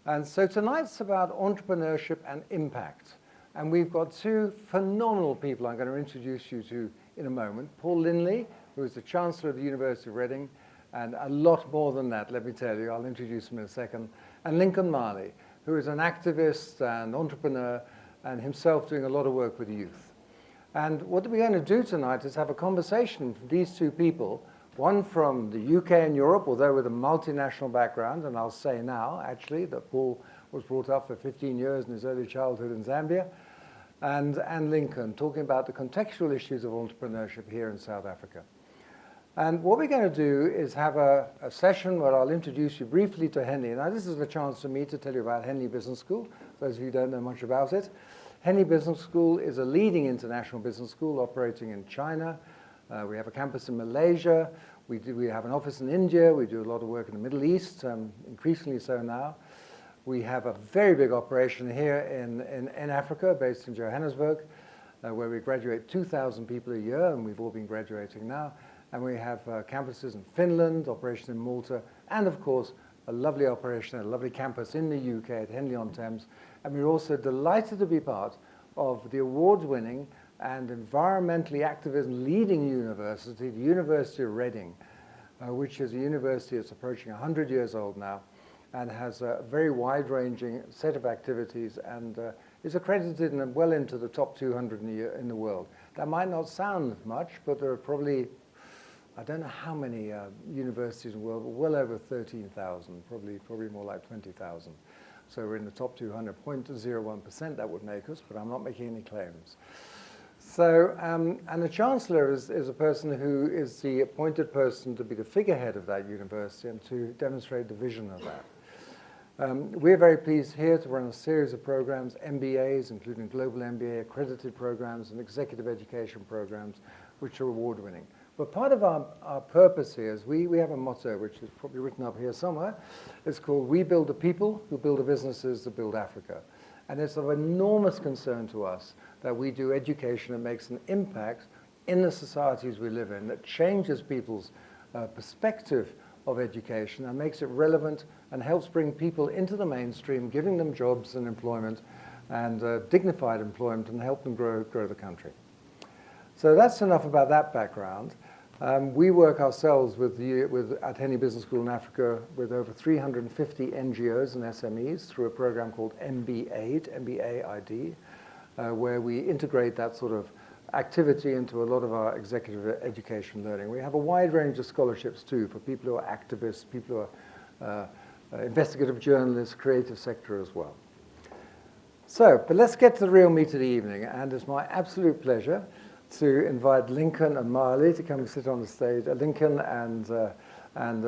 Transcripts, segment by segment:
And so tonight's about entrepreneurship and impact. And we've got two phenomenal people I'm going to introduce you to in a moment. Paul Lindley, who is the Chancellor of the University of Reading, and a lot more than that, let me tell you. I'll introduce him in a second. And Lincoln Marley, who is an activist and entrepreneur, and himself doing a lot of work with youth. And what we're going to do tonight is have a conversation with these two people, one from the UK and Europe, although with a multinational background, and I'll say now, actually, that Paul was brought up for 15 years in his early childhood in Zambia, and Lincoln, talking about the contextual issues of entrepreneurship here in South Africa. And what we're going to do is have a session where I'll introduce you briefly to Henley. Now, this is a chance for me to tell you about Henley Business School, those of you who don't know much about it. Henley Business School is a leading international business school operating in China. We have a campus in Malaysia. We have an office in India. We do a lot of work in the Middle East, increasingly so now. We have a very big operation here in Africa, based in Johannesburg, where we graduate 2,000 people a year, and we've all been graduating now. And we have campuses in Finland, operation in Malta, and of course, a lovely operation, a lovely campus in the UK at Henley-on-Thames. And we're also delighted to be part of the award-winning and environmentally activism leading university, the University of Reading, which is a university that's approaching 100 years old now, and has a very wide-ranging set of activities, and is accredited and well into the top 200 in the world. That might not sound much, but there are probably, I don't know how many universities in the world, but well over 13,000, probably more like 20,000. So we're in the top 200, 0.01% that would make us, but I'm not making any claims. So, and the Chancellor is a person who is the appointed person to be the figurehead of that university and to demonstrate the vision of that. We're very pleased here to run a series of programs, MBAs, including global MBA, accredited programs, and executive education programs, which are award-winning. But part of our purpose here is we have a motto, which is probably written up here somewhere. It's called, "We build the people who build the businesses that build Africa." And it's of enormous concern to us that we do education that makes an impact in the societies we live in, that changes people's perspective of education and makes it relevant and helps bring people into the mainstream, giving them jobs and employment and dignified employment, and help them grow the country. So that's enough about that background. We work ourselves at Henley Business School in Africa with over 350 NGOs and SMEs through a program called MBAID, where we integrate that sort of activity into a lot of our executive education learning. We have a wide range of scholarships too for people who are activists, people who are investigative journalists, creative sector as well. So, but let's get to the real meat of the evening, and it's my absolute pleasure to invite Lincoln and Marley to come and sit on the stage. Lincoln and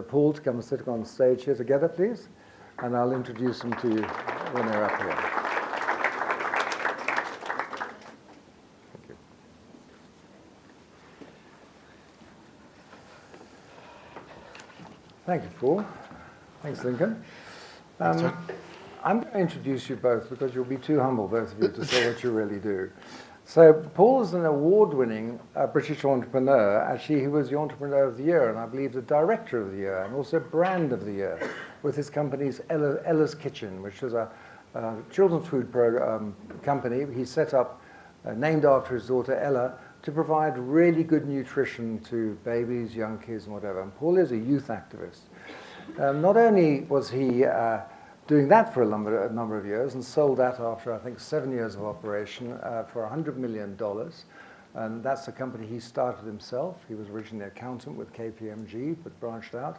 Paul to come and sit on the stage here together, please. And I'll introduce them to you when they're up here. Thank you. Thank you, Paul. Thanks, Lincoln. I'm going to introduce you both because you'll be too humble, both of you, to say what you really do. So Paul is an award-winning British entrepreneur. Actually, he was the Entrepreneur of the Year, and I believe the Director of the Year, and also Brand of the Year, with his company's Ella's Kitchen, which is a children's food company he set up, named after his daughter Ella, to provide really good nutrition to babies, young kids, and whatever. And Paul is a youth activist. Not only was he doing that for a number of years, and sold that after, I think, 7 years of operation for $100 million. And that's a company he started himself. He was originally an accountant with KPMG, but branched out.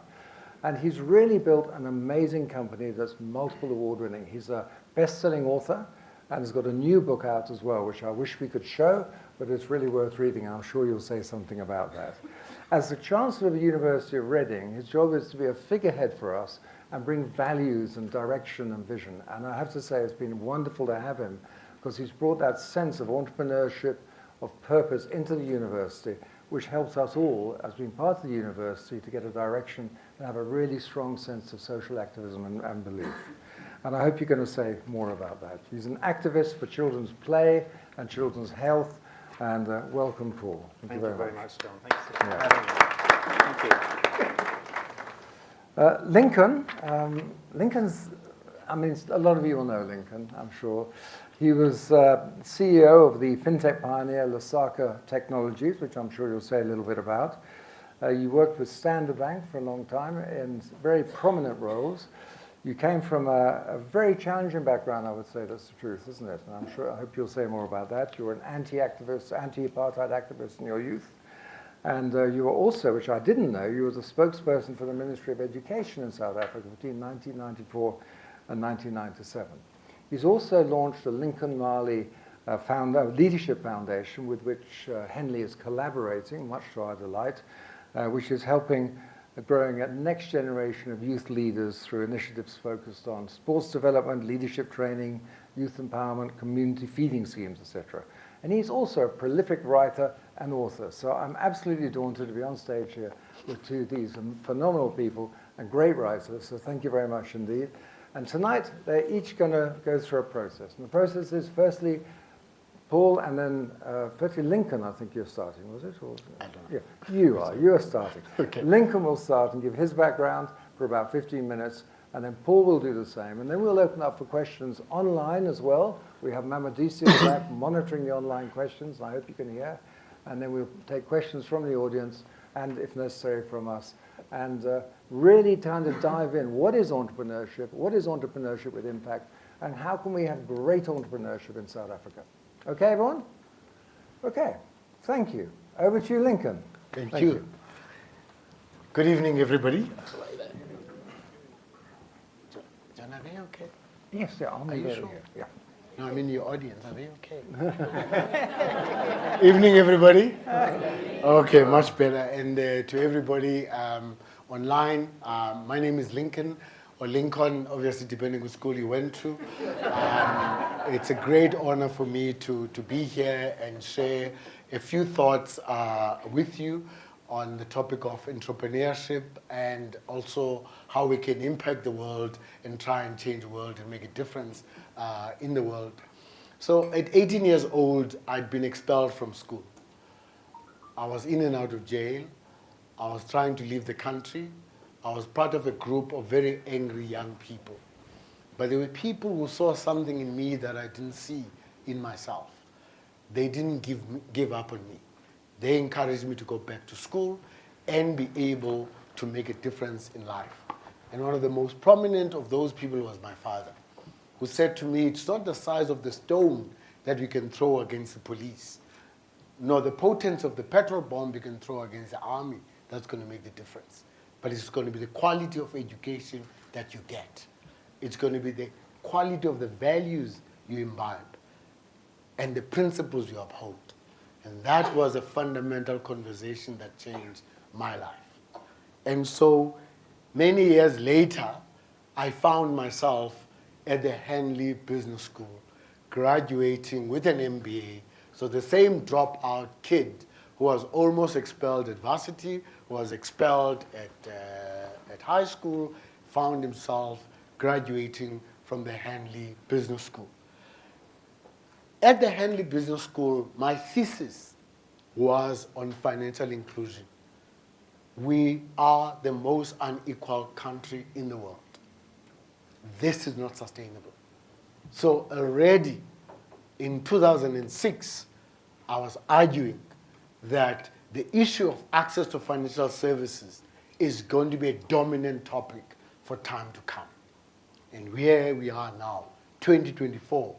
And he's really built an amazing company that's multiple award-winning. He's a best-selling author, and has got a new book out as well, which I wish we could show, but it's really worth reading. I'm sure you'll say something about that. As the Chancellor of the University of Reading, his job is to be a figurehead for us and bring values and direction and vision. And I have to say, it's been wonderful to have him, because he's brought that sense of entrepreneurship, of purpose into the university, which helps us all, as being part of the university, to get a direction and have a really strong sense of social activism and belief. And I hope you're going to say more about that. He's an activist for children's play and children's health, And welcome, Paul. Thank you very much, John. Thanks for having me. Thank you. Lincoln, Lincoln's, I mean, a lot of you will know Lincoln, I'm sure. He was CEO of the fintech pioneer Lesaka Technologies, which I'm sure you'll say a little bit about. You worked with Standard Bank for a long time in very prominent roles. You came from a very challenging background, I would say. That's the truth, isn't it? And I hope you'll say more about that. You were an anti-activist, anti-apartheid activist in your youth. And you were also, which I didn't know, you were the spokesperson for the Ministry of Education in South Africa between 1994 and 1997. He's also launched the Lincoln Marley Leadership Foundation, with which Henley is collaborating, much to our delight, which is helping growing a next generation of youth leaders through initiatives focused on sports development, leadership training, youth empowerment, community feeding schemes, etc. And he's also a prolific writer and author. So I'm absolutely daunted to be on stage here with two of these phenomenal people and great writers. So thank you very much indeed. And tonight, they're each going to go through a process. And the process is firstly, Paul, and then firstly Lincoln, I think you're starting, was it? Or, I don't know. Yeah, you are starting. Okay. Lincoln will start and give his background for about 15 minutes, and then Paul will do the same. And then we'll open up for questions online as well. We have Mamadisi in the back monitoring the online questions, I hope you can hear. And then we'll take questions from the audience, and if necessary, from us. And really trying to dive in. What is entrepreneurship? What is entrepreneurship with impact? And how can we have great entrepreneurship in South Africa? Okay, everyone? Okay, thank you. Over to you, Lincoln. Thank you. Good evening, everybody. John, are they okay? Yes, yeah, I'll be sure? here. Yeah. No, I'm in your audience. Are they okay? Evening, everybody. Okay, much better. And to everybody online, my name is Lincoln, or Lincoln, obviously, depending on school you went to. It's a great honor for me to be here and share a few thoughts with you on the topic of entrepreneurship and also how we can impact the world and try and change the world and make a difference in the world. So at 18 years old, I'd been expelled from school. I was in and out of jail. I was trying to leave the country. I was part of a group of very angry young people. But there were people who saw something in me that I didn't see in myself. They didn't give up on me. They encouraged me to go back to school and be able to make a difference in life. And one of the most prominent of those people was my father, who said to me, it's not the size of the stone that we can throw against the police, nor the potence of the petrol bomb we can throw against the army that's going to make the difference. But it's going to be the quality of education that you get. It's going to be the quality of the values you imbibe and the principles you uphold. And that was a fundamental conversation that changed my life. And so many years later, I found myself at the Henley Business School, graduating with an MBA. So the same dropout kid who was almost expelled at varsity, was expelled at high school, found himself graduating from the Henley Business School. At the Henley Business School, my thesis was on financial inclusion. We are the most unequal country in the world. This is not sustainable. So already in 2006, I was arguing that the issue of access to financial services is going to be a dominant topic for time to come. And where we are now, 2024,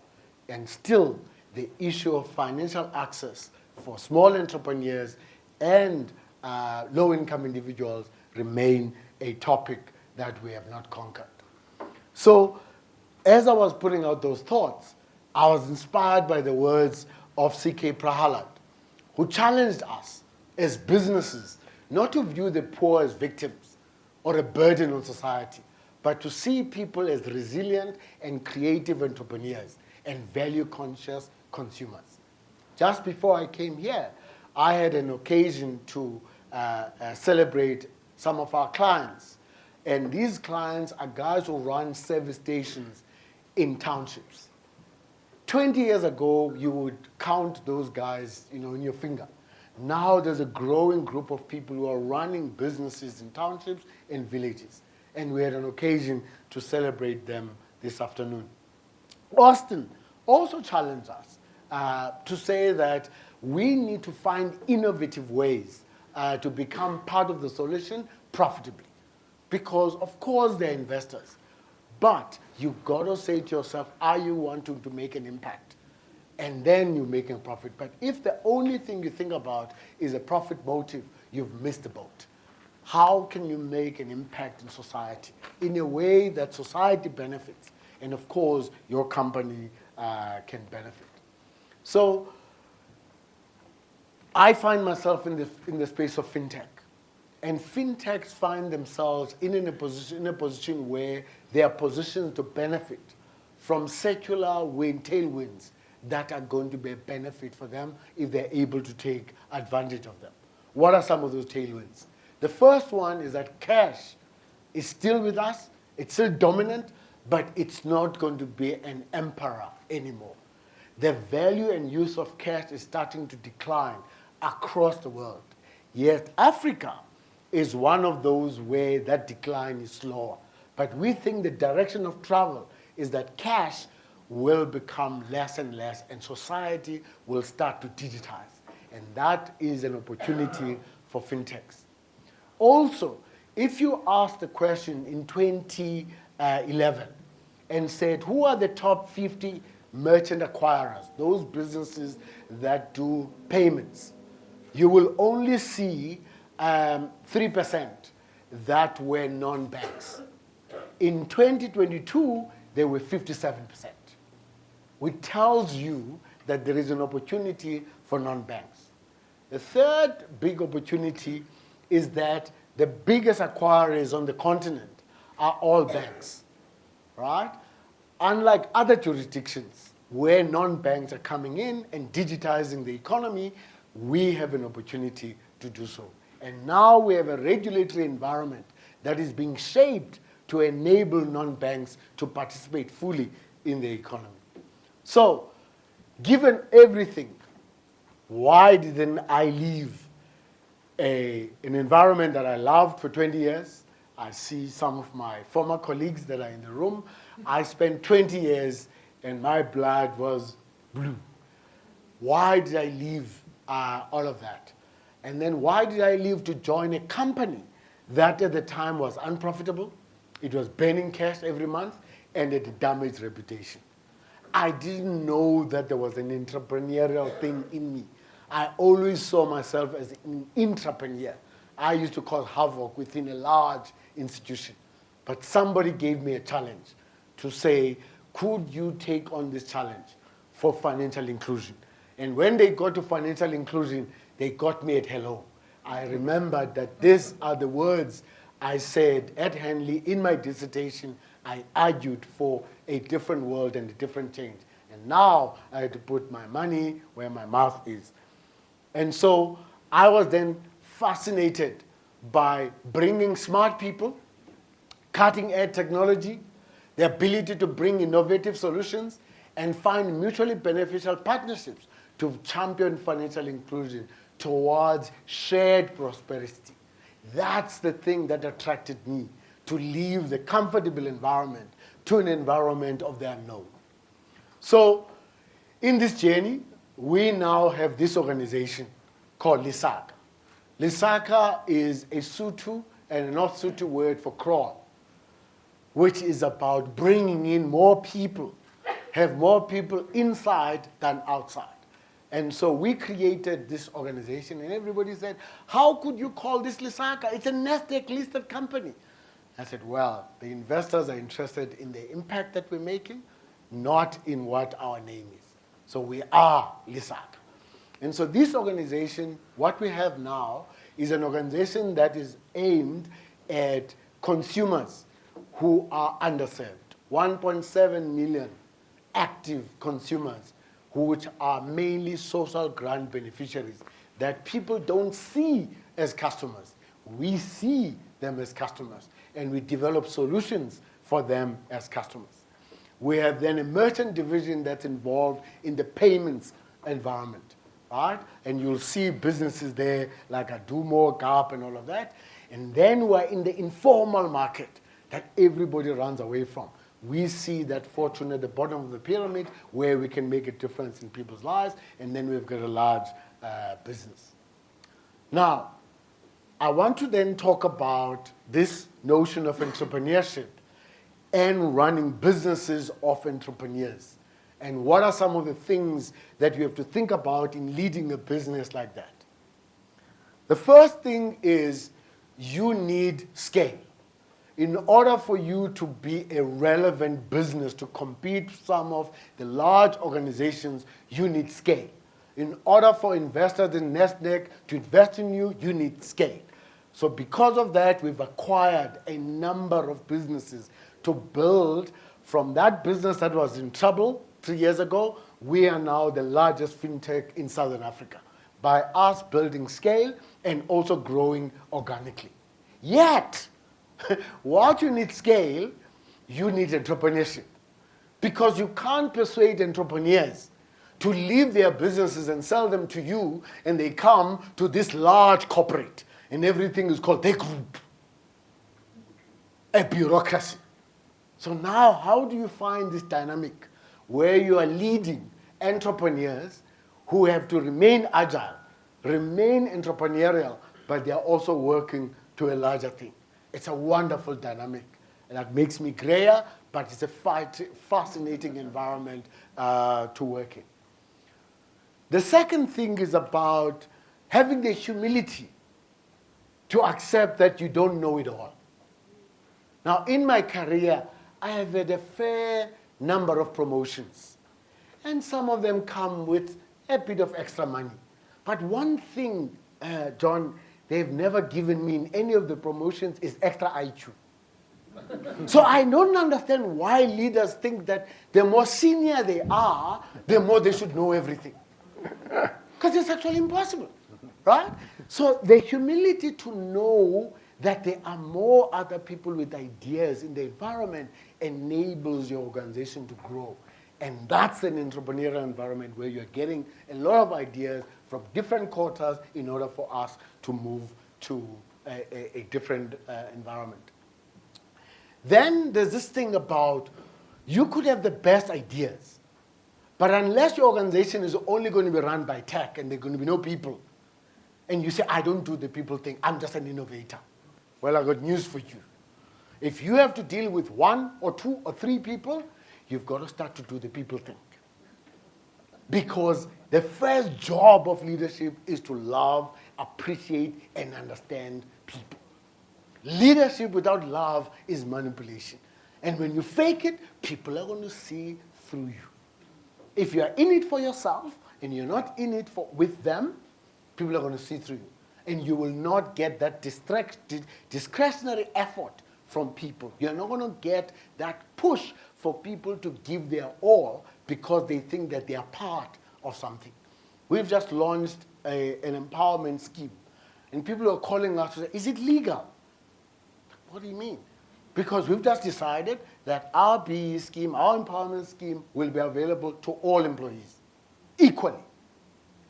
and still the issue of financial access for small entrepreneurs and low-income individuals remain a topic that we have not conquered. So as I was putting out those thoughts, I was inspired by the words of C.K. Prahalad, who challenged us as businesses not to view the poor as victims or a burden on society, but to see people as resilient and creative entrepreneurs and value-conscious consumers. Just before I came here, I had an occasion to celebrate some of our clients. And these clients are guys who run service stations in townships. 20 years ago, you would count those guys, in your finger. Now there's a growing group of people who are running businesses in townships and villages. And we had an occasion to celebrate them this afternoon. Austin also challenged us to say that we need to find innovative ways to become part of the solution profitably. Because, of course, they're investors. But you've got to say to yourself, are you wanting to make an impact? And then you're making a profit. But if the only thing you think about is a profit motive, you've missed the boat. How can you make an impact in society in a way that society benefits? And of course, your company can benefit. So I find myself in the space of fintech. And fintechs find themselves in a position where they are positioned to benefit from secular tailwinds that are going to be a benefit for them if they're able to take advantage of them. What are some of those tailwinds? The first one is that cash is still with us, it's still dominant, but it's not going to be an emperor anymore. The value and use of cash is starting to decline across the world. Yet Africa is one of those where that decline is slower. But we think the direction of travel is that cash will become less and less, and society will start to digitize. And that is an opportunity for fintechs. Also, if you ask the question in 2011 and said, who are the top 50 merchant acquirers, those businesses that do payments, you will only see 3% that were non-banks. In 2022, they were 57%, which tells you that there is an opportunity for non-banks. The third big opportunity is that the biggest acquirers on the continent are all banks, right? Unlike other jurisdictions where non-banks are coming in and digitizing the economy, we have an opportunity to do so. And now we have a regulatory environment that is being shaped to enable non-banks to participate fully in the economy. So, given everything, why didn't I leave an environment that I loved for 20 years? I see some of my former colleagues that are in the room. I spent 20 years and my blood was blue. Why did I leave all of that? And then why did I leave to join a company that at the time was unprofitable? It was burning cash every month and had a damaged reputation. I didn't know that there was an entrepreneurial thing in me. I always saw myself as an intrapreneur. I used to cause havoc within a large institution. But somebody gave me a challenge to say, could you take on this challenge for financial inclusion? And when they got to financial inclusion, they got me at hello. I remembered that these are the words I said at Henley in my dissertation. I argued for a different world and a different change. And now I had to put my money where my mouth is. And so I was then fascinated by bringing smart people, cutting-edge technology, the ability to bring innovative solutions, and find mutually beneficial partnerships to champion financial inclusion towards shared prosperity. That's the thing that attracted me to leave the comfortable environment to an environment of the unknown. So in this journey, we now have this organization called Lesaka. Lesaka is a Sotho and a North Sotho word for crawl, which is about bringing in more people, have more people inside than outside. And so we created this organization, and everybody said, how could you call this Lesaka? It's a Nasdaq-listed company. I said, well, the investors are interested in the impact that we're making, not in what our name is. So we are Lesaka. And so this organization, what we have now, is an organization that is aimed at consumers who are underserved. 1.7 million active consumers, which are mainly social grant beneficiaries that people don't see as customers. We see them as customers, and we develop solutions for them as customers. We have then a merchant division that's involved in the payments environment, right? And you'll see businesses there like Adumo, Gap, and all of that. And then we're in the informal market that everybody runs away from. We see that fortune at the bottom of the pyramid where we can make a difference in people's lives, and then we've got a large business. Now, I want to then talk about this notion of entrepreneurship and running businesses of entrepreneurs. And what are some of the things that you have to think about in leading a business like that? The first thing is you need scale. In order for you to be a relevant business, to compete with some of the large organizations, you need scale. In order for investors in Nasdaq to invest in you, you need scale. So because of that, we've acquired a number of businesses to build from that business that was in trouble 3 years ago. We are now the largest fintech in Southern Africa by us building scale and also growing organically. Yet, while you need scale, you need entrepreneurship. Because you can't persuade entrepreneurs to leave their businesses and sell them to you, and they come to this large corporate, and everything is called their group, a bureaucracy. So now, how do you find this dynamic where you are leading entrepreneurs who have to remain agile, remain entrepreneurial, but they are also working to a larger thing? It's a wonderful dynamic, and that makes me grayer, but it's a fascinating environment to work in. The second thing is about having the humility to accept that you don't know it all. Now, in my career, I have had a fair number of promotions, and some of them come with a bit of extra money. But one thing, John, they've never given me in any of the promotions is extra IQ. So I don't understand why leaders think that the more senior they are, the more they should know everything. Because it's actually impossible, right? So the humility to know that there are more other people with ideas in the environment enables your organization to grow. And that's an entrepreneurial environment where you're getting a lot of ideas from different quarters in order for us to move to a different environment. Then there's this thing about you could have the best ideas, but unless your organization is only going to be run by tech and there are going to be no people, and you say, I don't do the people thing, I'm just an innovator. Well, I've got news for you. If you have to deal with 1 or 2 or 3 people, you've got to start to do the people thing. Because the first job of leadership is to love, appreciate, and understand people. Leadership without love is manipulation. And when you fake it, people are going to see through you. If you're in it for yourself and you're not in it with them, people are going to see through you. And you will not get that discretionary effort from people. You're not going to get that push for people to give their all because they think that they are part of something. We've just launched an empowerment scheme. And people are calling us to say, is it legal? What do you mean? Because we've just decided that our BE scheme, our empowerment scheme, will be available to all employees equally.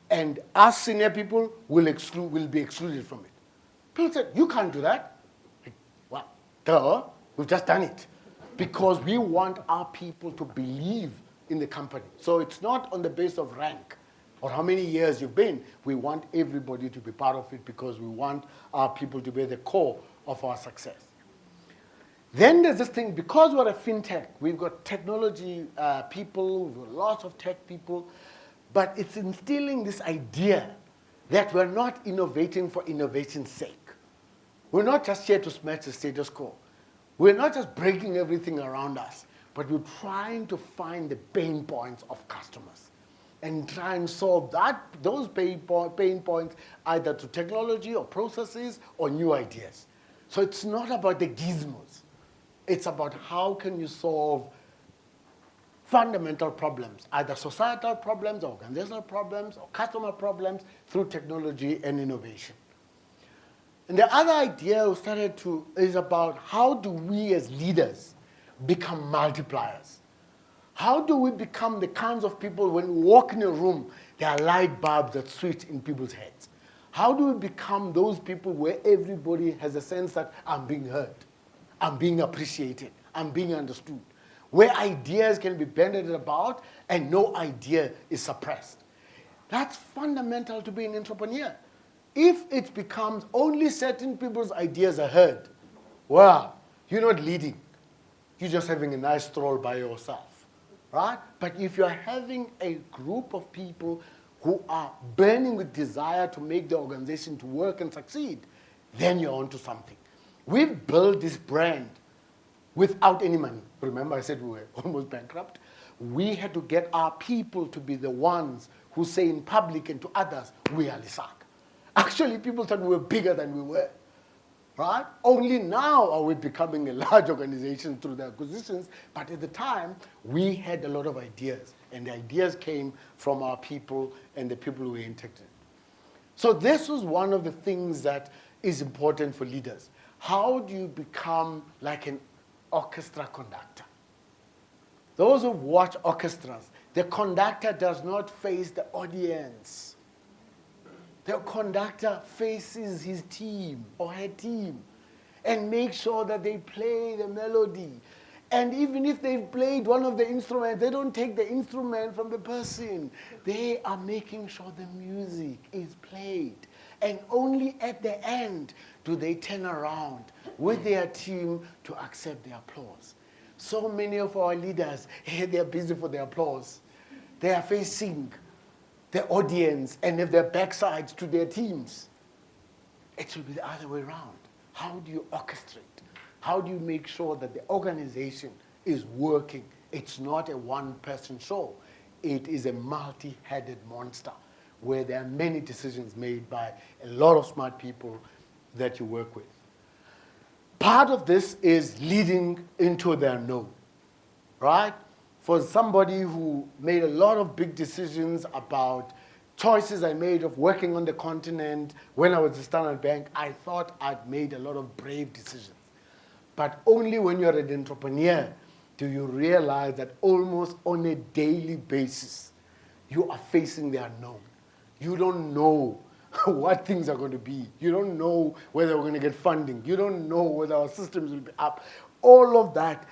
And us senior people will be excluded from it. People said, you can't do that. Well, duh, we've just done it. Because we want our people to believe in the company. So it's not on the basis of rank or how many years you've been. We want everybody to be part of it because we want our people to be the core of our success. Then there's this thing, because we're a fintech, we've got technology people, we've got lots of tech people, but it's instilling this idea that we're not innovating for innovation's sake. We're not just here to smash the status quo. We're not just breaking everything around us, but we're trying to find the pain points of customers and try and solve those pain points either through technology or processes or new ideas. So it's not about the gizmos. It's about how can you solve fundamental problems, either societal problems, organizational problems, or customer problems through technology and innovation. And the other idea we started is about how do we as leaders become multipliers? How do we become the kinds of people when we walk in a room, there are light bulbs that switch in people's heads? How do we become those people where everybody has a sense that I'm being heard, I'm being appreciated, I'm being understood, where ideas can be bandied about and no idea is suppressed? That's fundamental to being an entrepreneur. If it becomes only certain people's ideas are heard, well, you're not leading. You're just having a nice stroll by yourself, right? But if you're having a group of people who are burning with desire to make the organization to work and succeed, then you're onto something. We've built this brand without any money. Remember I said we were almost bankrupt? We had to get our people to be the ones who say in public and to others, we are Lesaka. Actually, people thought we were bigger than we were, right? Only now are we becoming a large organization through the acquisitions, but at the time, we had a lot of ideas, and the ideas came from our people and the people we interacted. So this was one of the things that is important for leaders. How do you become like an orchestra conductor? Those who watch orchestras, the conductor does not face the audience. The conductor faces his team or her team and makes sure that they play the melody. And even if they've played one of the instruments, they don't take the instrument from the person. They are making sure the music is played. And only at the end do they turn around with their team to accept the applause. So many of our leaders, they're busy for the applause. They are facing the audience and have their backsides to their teams. It should be the other way around. How do you orchestrate? How do you make sure that the organization is working? It's not a one-person show. It is a multi-headed monster where there are many decisions made by a lot of smart people that you work with. Part of this is leading into their no, right? For somebody who made a lot of big decisions about choices I made of working on the continent when I was at Standard Bank, I thought I'd made a lot of brave decisions. But only when you're an entrepreneur do you realize that almost on a daily basis, you are facing the unknown. You don't know what things are going to be. You don't know whether we're going to get funding. You don't know whether our systems will be up. All of that.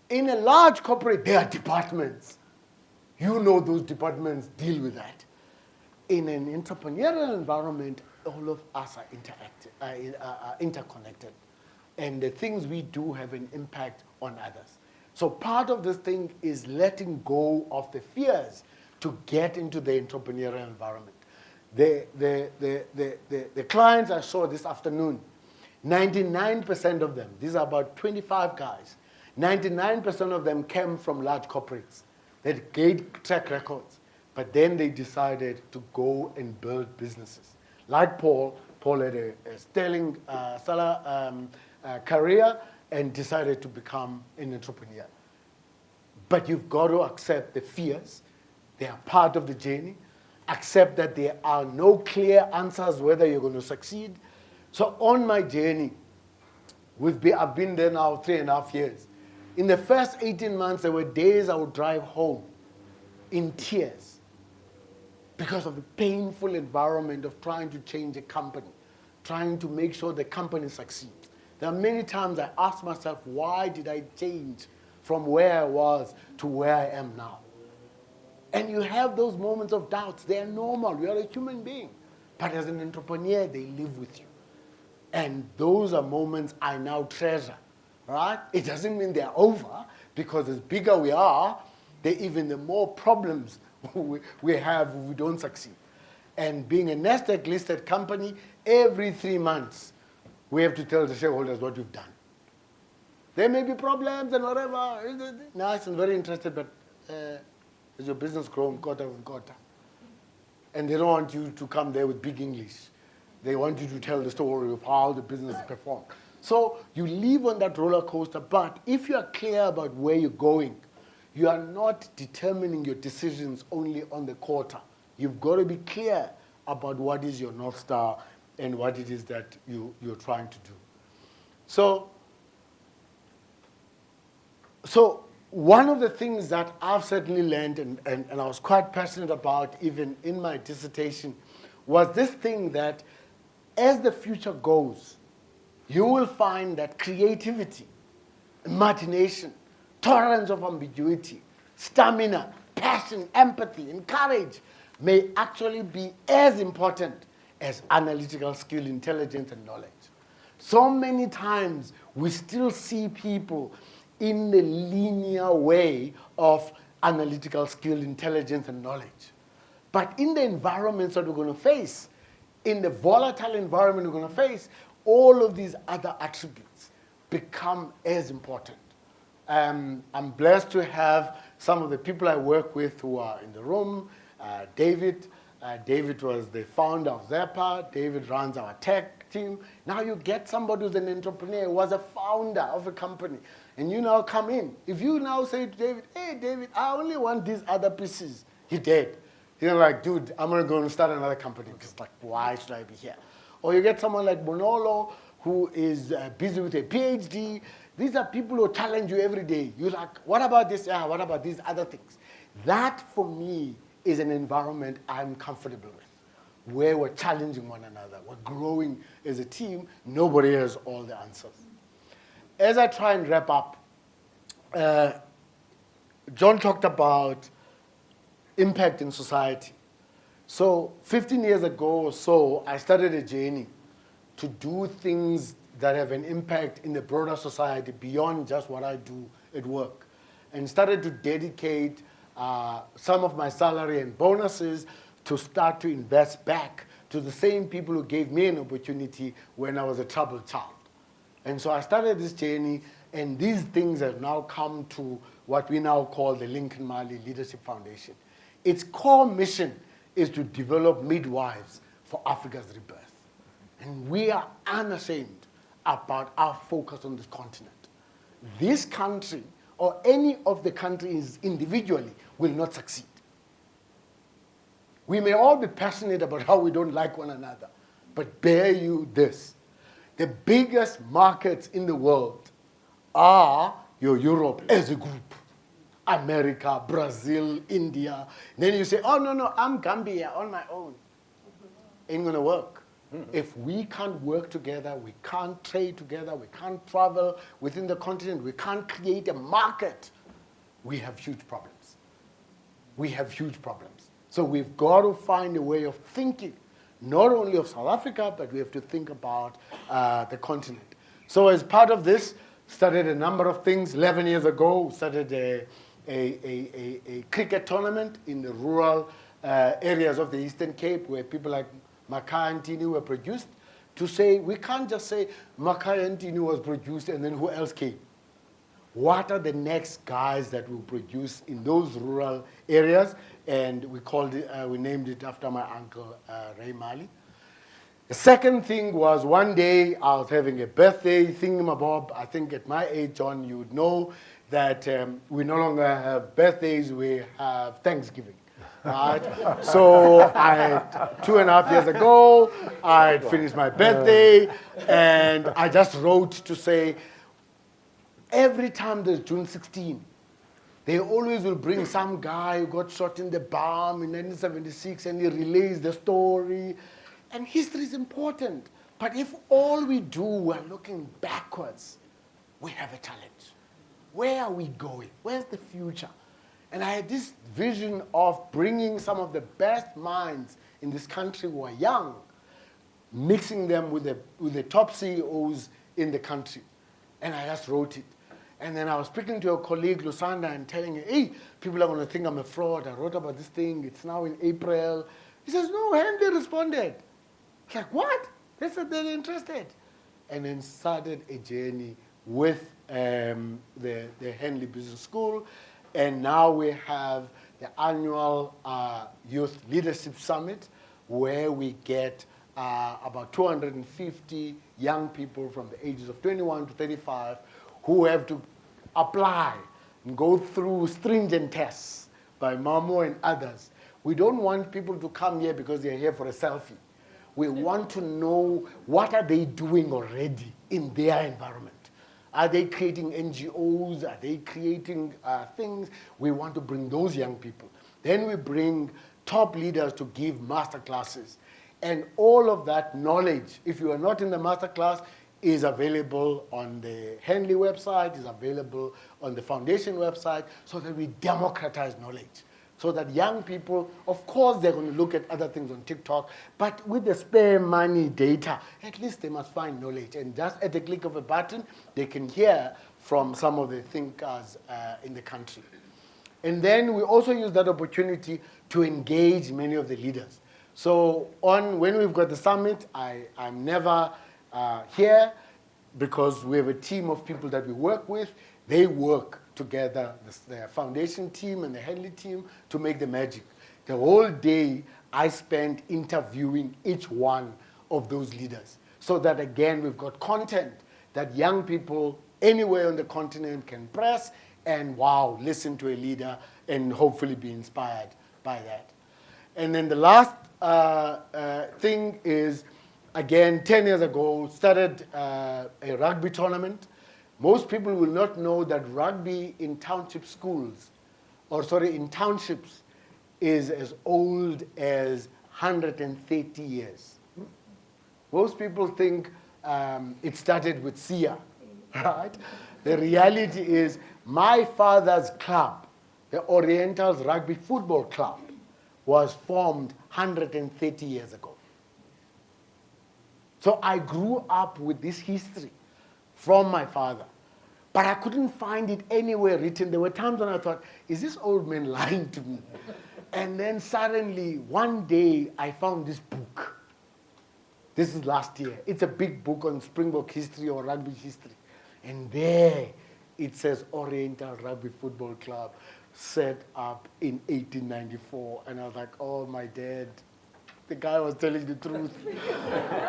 In a large corporate, there are departments. You know those departments deal with that. In an entrepreneurial environment, all of us are interconnected. And the things we do have an impact on others. So part of this thing is letting go of the fears to get into the entrepreneurial environment. The clients I saw this afternoon, 99% of them, these are about 25 guys, 99% of them came from large corporates. They had great track records, but then they decided to go and build businesses. Like Paul had a sterling career and decided to become an entrepreneur. But you've got to accept the fears. They are part of the journey. Accept that there are no clear answers whether you're going to succeed. So on my journey, I've been there now 3.5 years. In the first 18 months, there were days I would drive home in tears because of the painful environment of trying to change a company, trying to make sure the company succeeds. There are many times I ask myself, why did I change from where I was to where I am now? And you have those moments of doubts. They are normal. You are a human being. But as an entrepreneur, they live with you. And those are moments I now treasure. Right? It doesn't mean they're over, because as bigger we are, the more problems we have if we don't succeed. And being a Nasdaq listed company, every 3 months, we have to tell the shareholders what we've done. There may be problems and whatever. Nice and very interested, but has your business grown quarter on quarter? And they don't want you to come there with big English. They want you to tell the story of how the business performed. So you live on that roller coaster, but if you are clear about where you're going, you are not determining your decisions only on the quarter. You've got to be clear about what is your North Star and what it is that you're trying to do. So one of the things that I've certainly learned and I was quite passionate about even in my dissertation was this thing that as the future goes, you will find that creativity, imagination, tolerance of ambiguity, stamina, passion, empathy, and courage may actually be as important as analytical skill, intelligence, and knowledge. So many times we still see people in the linear way of analytical skill, intelligence, and knowledge. But in the environments that we're going to face, in the volatile environment we're going to face, all of these other attributes become as important. I'm blessed to have some of the people I work with who are in the room. David. David was the founder of Zappa. David runs our tech team. Now you get somebody who's an entrepreneur, was a founder of a company, and you now come in. If you now say to David, hey, David, I only want these other pieces, he dead. You're like, dude, I'm going to go and start another company because, like, why should I be here? Or you get someone like Bonolo who is busy with a PhD. These are people who challenge you every day. You're like, what about this? Yeah, what about these other things? That, for me, is an environment I'm comfortable with, where we're challenging one another. We're growing as a team. Nobody has all the answers. As I try and wrap up, John talked about impact in society. So 15 years ago or so, I started a journey to do things that have an impact in the broader society beyond just what I do at work, and started to dedicate some of my salary and bonuses to start to invest back to the same people who gave me an opportunity when I was a troubled child. And so I started this journey, and these things have now come to what we now call the Lincoln Marley Leadership Foundation. Its core mission is to develop midwives for Africa's rebirth. And we are unashamed about our focus on this continent. This country, or any of the countries individually, will not succeed. We may all be passionate about how we don't like one another, but bear you this. The biggest markets in the world are your Europe as a group. America, Brazil, India. Then you say, oh, no, I'm Gambia on my own. Ain't going to work. If we can't work together, we can't trade together, we can't travel within the continent, we can't create a market, we have huge problems. We have huge problems. So we've got to find a way of thinking, not only of South Africa, but we have to think about the continent. So as part of this, started a number of things. 11 years ago, started a cricket tournament in the rural areas of the Eastern Cape where people like Makai and Tini were produced, to say, we can't just say Makai and Tini was produced and then who else came? What are the next guys that will produce in those rural areas? And we called it, we named it after my uncle, Ray Mali. The second thing was one day I was having a birthday thingamabob. I think at my age, John, you would know that we no longer have birthdays, we have Thanksgiving. Right? So 2.5 years ago, I finished my birthday, and I just wrote to say, every time there's June 16, they always will bring some guy who got shot in the bomb in 1976, and he relays the story. And history is important. But if all we do, we're looking backwards, we have a challenge. Where are we going? Where's the future? And I had this vision of bringing some of the best minds in this country who are young, mixing them with the top CEOs in the country. And I just wrote it. And then I was speaking to a colleague, Lusanda, and telling her, hey, people are going to think I'm a fraud. I wrote about this thing. It's now in April. He says, no, Henley responded. It's like, what? They said they're interested. And then started a journey with the Henley Business School. And now we have the annual Youth Leadership Summit, where we get about 250 young people from the ages of 21 to 35 who have to apply and go through stringent tests by Mamo and others. We don't want people to come here because they're here for a selfie. We want to know what are they doing already in their environment. Are they creating NGOs? Are they creating things? We want to bring those young people. Then we bring top leaders to give master classes. And all of that knowledge, if you are not in the master class, is available on the Henley website, is available on the foundation website, so that we democratize knowledge. So that young people, of course, they're going to look at other things on TikTok, but with the spare money data, at least they must find knowledge. And just at the click of a button, they can hear from some of the thinkers in the country. And then we also use that opportunity to engage many of the leaders. So when we've got the summit, I'm never here because we have a team of people that we work with. They work together, the foundation team and the Henley team, to make the magic. The whole day I spent interviewing each one of those leaders, so that again we've got content that young people anywhere on the continent can press and wow, listen to a leader and hopefully be inspired by that. And then the last thing is, again, 10 years ago, started a rugby tournament. Most people will not know that rugby in township schools, in townships, is as old as 130 years. Most people think it started with Sia, right? The reality is my father's club, the Orientals Rugby Football Club, was formed 130 years ago. So I grew up with this history from my father. But I couldn't find it anywhere written. There were times when I thought, is this old man lying to me? And then suddenly, one day, I found this book. This is last year. It's a big book on Springbok history or rugby history. And there, it says Oriental Rugby Football Club, set up in 1894. And I was like, oh, my dad. The guy was telling the truth.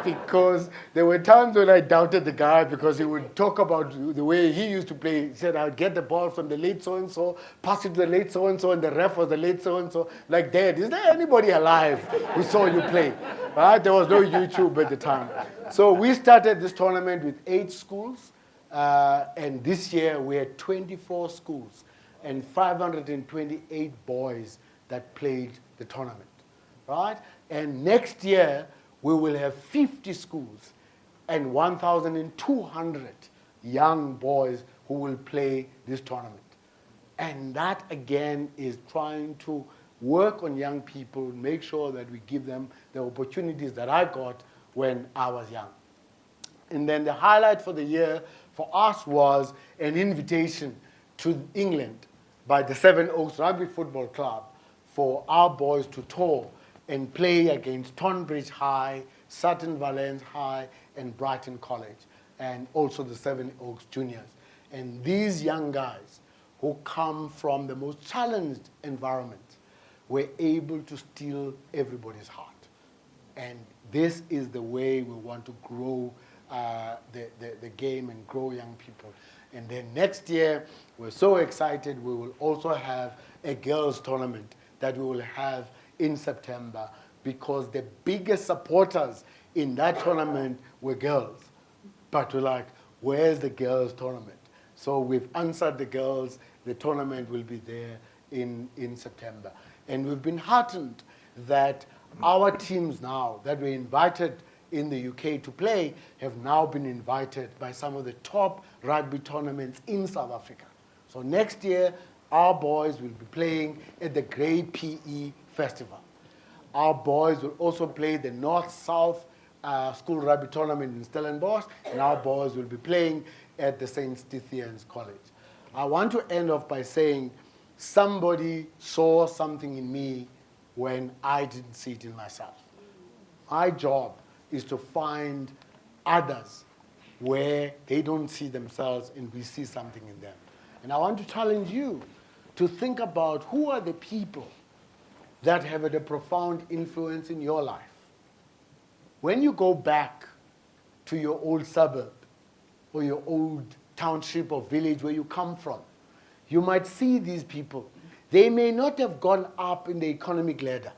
Because there were times when I doubted the guy because he would talk about the way he used to play. He said, I would get the ball from the late so-and-so, pass it to the late so-and-so, and the ref was the late so-and-so. Like, Dad, is there anybody alive who saw you play? Right? There was no YouTube at the time. So we started this tournament with 8 schools. And this year we had 24 schools and 528 boys that played the tournament. Right? And next year, we will have 50 schools and 1,200 young boys who will play this tournament. And that, again, is trying to work on young people, make sure that we give them the opportunities that I got when I was young. And then the highlight for the year for us was an invitation to England by the Seven Oaks Rugby Football Club for our boys to tour and play against Tonbridge High, Sutton Valence High, and Brighton College, and also the Seven Oaks Juniors. And these young guys who come from the most challenged environments were able to steal everybody's heart. And this is the way we want to grow the game and grow young people. And then next year, we're so excited, we will also have a girls' tournament that we will have in September, because the biggest supporters in that tournament were girls. But we're like, where's the girls' tournament? So we've answered the girls. The tournament will be there in September. And we've been heartened that our teams now that were invited in the UK to play have now been invited by some of the top rugby tournaments in South Africa. So next year, our boys will be playing at the Grey PE Festival. Our boys will also play the North-South School Rugby Tournament in Stellenbosch, and our boys will be playing at the St. Stithians College. I want to end off by saying somebody saw something in me when I didn't see it in myself. My job is to find others where they don't see themselves and we see something in them. And I want to challenge you to think about who are the people that have had a profound influence in your life. When you go back to your old suburb or your old township or village where you come from, you might see these people. They may not have gone up in the economic ladder,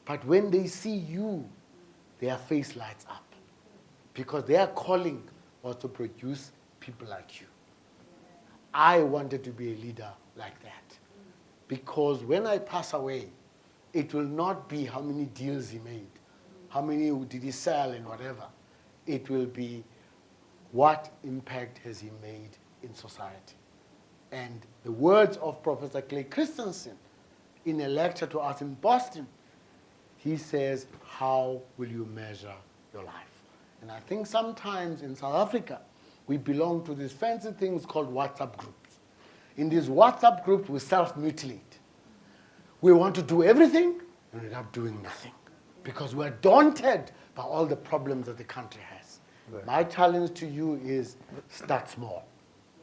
but when they see you, their face lights up, because their calling was to produce people. people like you. I wanted to be a leader like that. Because when I pass away, it will not be how many deals he made, how many did he sell and whatever. It will be what impact has he made in society. And the words of Professor Clay Christensen in a lecture to us in Boston, he says, how will you measure your life? And I think sometimes in South Africa, we belong to these fancy things called WhatsApp groups. In these WhatsApp groups, we self-mutilate. We want to do everything, and we end up doing nothing. Because we're daunted by all the problems that the country has. Right. My challenge to you is start small.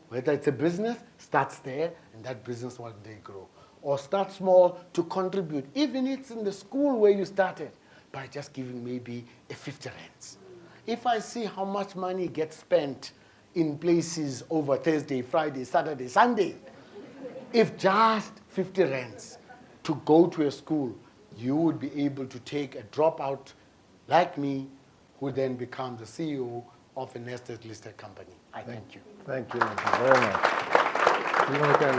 Whether it's a business, starts there, and that business one day grow. Or start small to contribute, even if it's in the school where you started, by just giving maybe a 50 rands. If I see how much money gets spent in places over Thursday, Friday, Saturday, Sunday, if just 50 rands to go to a school, you would be able to take a dropout like me, who then becomes the CEO of a Nasdaq-listed company. I thank you. Thank you very much. You want to go?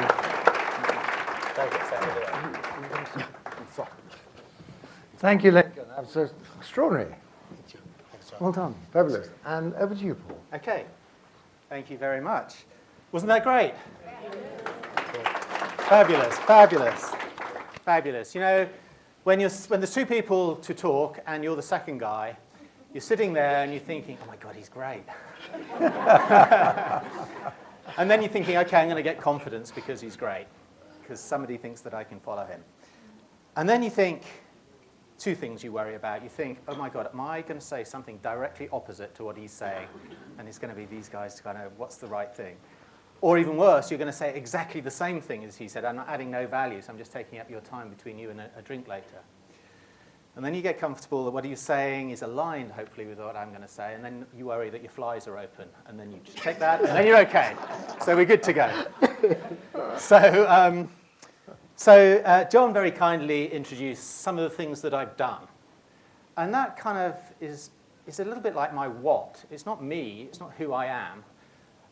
Thank you, Lincoln. That was extraordinary. Thank you. Thanks, John. Well done. Fabulous. And over to you, Paul. Okay. Thank you very much. Wasn't that great? Fabulous, fabulous, fabulous. You know, when there's two people to talk and you're the second guy, you're sitting there and you're thinking, oh my God, he's great. And then you're thinking, okay, I'm going to get confidence because he's great, because somebody thinks that I can follow him. And then you think, two things you worry about. You think, oh my God, am I going to say something directly opposite to what he's saying? And it's going to be these guys kind of, what's the right thing? Or even worse, you're going to say exactly the same thing as he said. I'm not adding no value, so I'm just taking up your time between you and a drink later. And then you get comfortable that what he's saying is aligned, hopefully, with what I'm going to say. And then you worry that your flies are open. And then you just check that, and then you're OK. So we're good to go. So John very kindly introduced some of the things that I've done. And that kind of is a little bit like my what. It's not me. It's not who I am.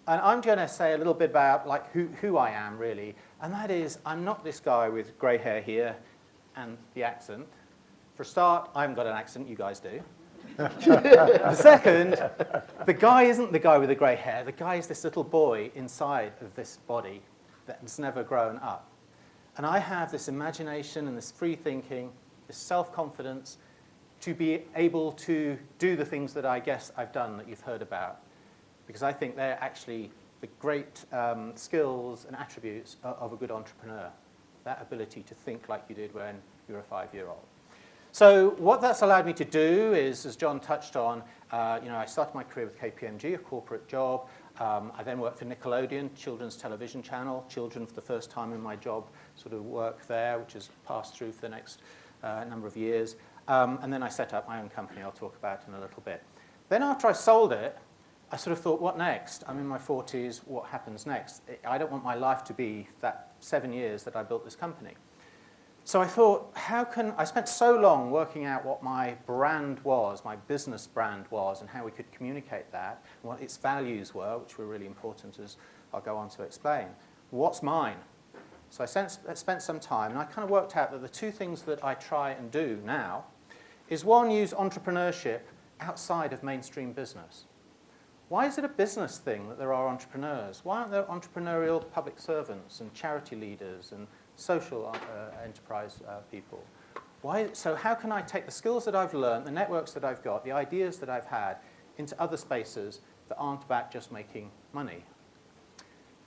And I'm going to say a little bit about like who I am, really. And that is, I'm not this guy with grey hair here and the accent. For a start, I haven't got an accent. You guys do. The second, the guy isn't the guy with the grey hair. The guy is this little boy inside of this body that's never grown up. And I have this imagination and this free thinking, this self-confidence to be able to do the things that I guess I've done that you've heard about. Because I think they're actually the great skills and attributes of a good entrepreneur. That ability to think like you did when you were a 5-year-old. So what that's allowed me to do is, as John touched on, I started my career with KPMG, a corporate job. I then worked for Nickelodeon, children's television channel. Children, for the first time in my job, sort of work there, which has passed through for the next number of years. And then I set up my own company I'll talk about in a little bit. Then after I sold it, I sort of thought, what next? I'm in my 40s, what happens next? I don't want my life to be that 7 years that I built this company. So I thought, I spent so long working out what my brand was, my business brand was, and how we could communicate that, and what its values were, which were really important, as I'll go on to explain. What's mine? So I spent some time, and I kind of worked out that the two things that I try and do now is, one, use entrepreneurship outside of mainstream business. Why is it a business thing that there are entrepreneurs? Why aren't there entrepreneurial public servants and charity leaders and social enterprise people? So how can I take the skills that I've learned, the networks that I've got, the ideas that I've had, into other spaces that aren't about just making money?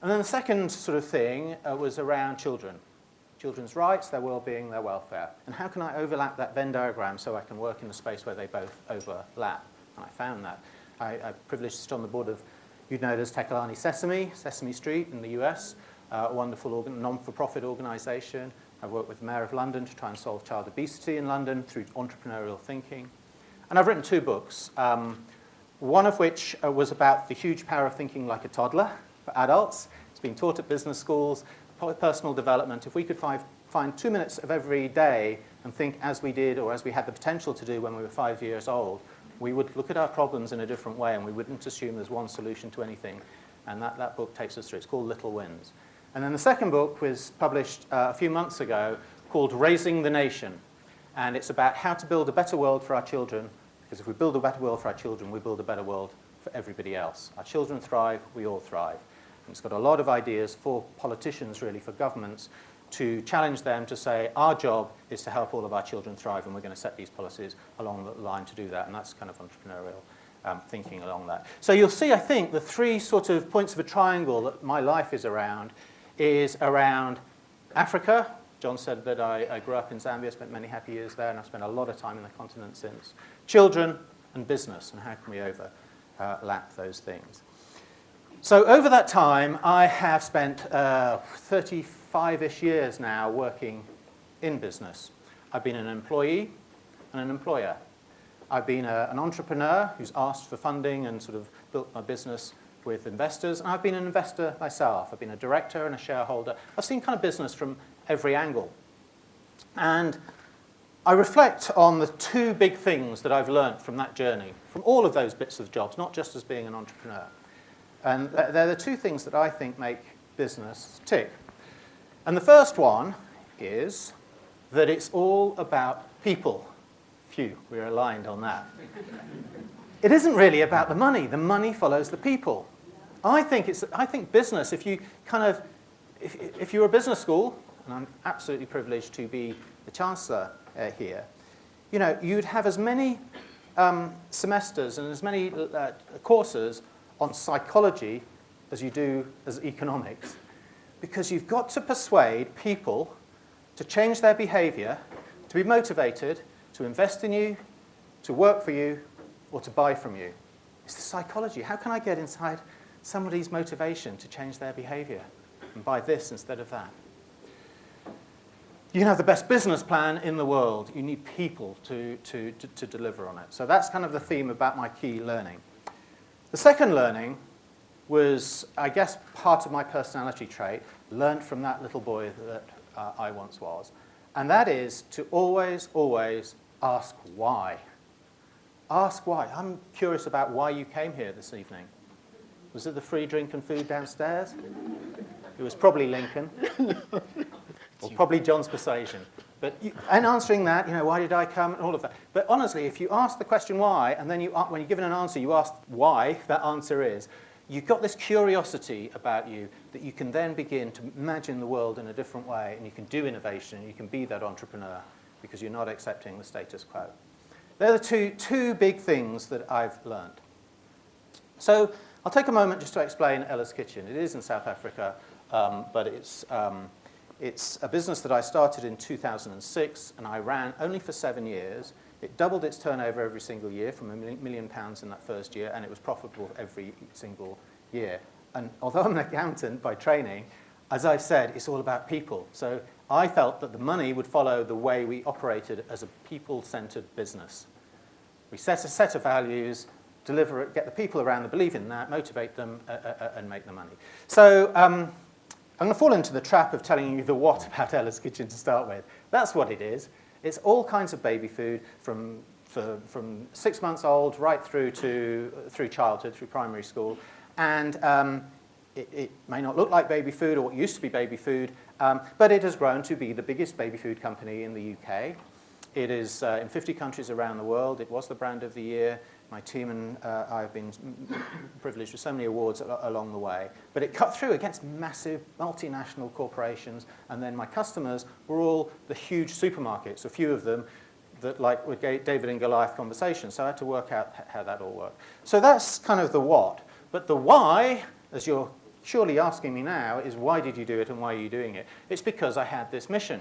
And then the second sort of thing was around children. Children's rights, their well-being, their welfare. And how can I overlap that Venn diagram so I can work in a space where they both overlap? And I found that. I'm privileged to sit on the board of, you know it as Tekalani Sesame Street in the US, a wonderful non-for-profit organization. I've worked with the Mayor of London to try and solve child obesity in London through entrepreneurial thinking. And I've written 2 books, one of which was about the huge power of thinking like a toddler for adults. It's been taught at business schools, personal development. If we could find 2 minutes of every day and think as we did or as we had the potential to do when we were 5 years old, we would look at our problems in a different way and we wouldn't assume there's one solution to anything. And that book takes us through. It's called Little Wins. And then the second book was published a few months ago called Raising the Nation. And it's about how to build a better world for our children, because if we build a better world for our children, we build a better world for everybody else. Our children thrive, we all thrive. And it's got a lot of ideas for politicians, really, for governments, to challenge them to say, our job is to help all of our children thrive, and we're going to set these policies along the line to do that. And that's kind of entrepreneurial thinking along that. So you'll see, I think, the three sort of points of a triangle that my life is around Africa. John said that I grew up in Zambia, spent many happy years there, and I've spent a lot of time in the continent since. Children and business, and how can we overlap those things. So over that time, I have spent 35-ish years now working in business. I've been an employee and an employer. I've been an entrepreneur who's asked for funding and sort of built my business with investors. And I've been an investor myself. I've been a director and a shareholder. I've seen kind of business from every angle. And I reflect on the two big things that I've learned from that journey, from all of those bits of jobs, not just as being an entrepreneur. And they're the two things that I think make business tick. And the first one is that it's all about people. Phew, we're aligned on that. It isn't really about the money. The money follows the people. I think business, if you're a business school, and I'm absolutely privileged to be the chancellor here, you'd have as many semesters and as many courses on psychology as you do as economics, because you've got to persuade people to change their behavior, to be motivated, to invest in you, to work for you, or to buy from you. It's the psychology. How can I get inside somebody's motivation to change their behavior and buy this instead of that? You can have the best business plan in the world. You need people to deliver on it. So that's kind of the theme about my key learning. The second learning was, I guess, part of my personality trait, learned from that little boy that I once was. And that is to always, always ask why. Ask why. I'm curious about why you came here this evening. Was it the free drink and food downstairs? It was probably Lincoln. Or probably John's persuasion. And answering that, why did I come, and all of that. But honestly, if you ask the question why, and then when you're given an answer, you ask why that answer is, you've got this curiosity about you that you can then begin to imagine the world in a different way, and you can do innovation, and you can be that entrepreneur because you're not accepting the status quo. They're the two big things that I've learned. So I'll take a moment just to explain Ella's Kitchen. It is in South Africa, but it's a business that I started in 2006, and I ran only for 7 years. It doubled its turnover every single year from £1 million in that first year, and it was profitable every single year. And although I'm an accountant by training, as I've said, it's all about people. So I felt that the money would follow the way we operated as a people-centered business. We set a set of values, deliver it, get the people around to believe in that, motivate them, and make the money. So I'm going to fall into the trap of telling you the what about Ella's Kitchen to start with. That's what it is. It's all kinds of baby food from 6 months old right through childhood, through primary school. And it may not look like baby food or what used to be baby food, but it has grown to be the biggest baby food company in the UK. It is in 50 countries around the world. It was the brand of the year. My team and I have been privileged with so many awards along the way. But it cut through against massive multinational corporations, and then my customers were all the huge supermarkets, a few of them that were David and Goliath conversations. So I had to work out how that all worked. So that's kind of the what. But the why, as you're surely asking me now, is why did you do it and why are you doing it? It's because I had this mission.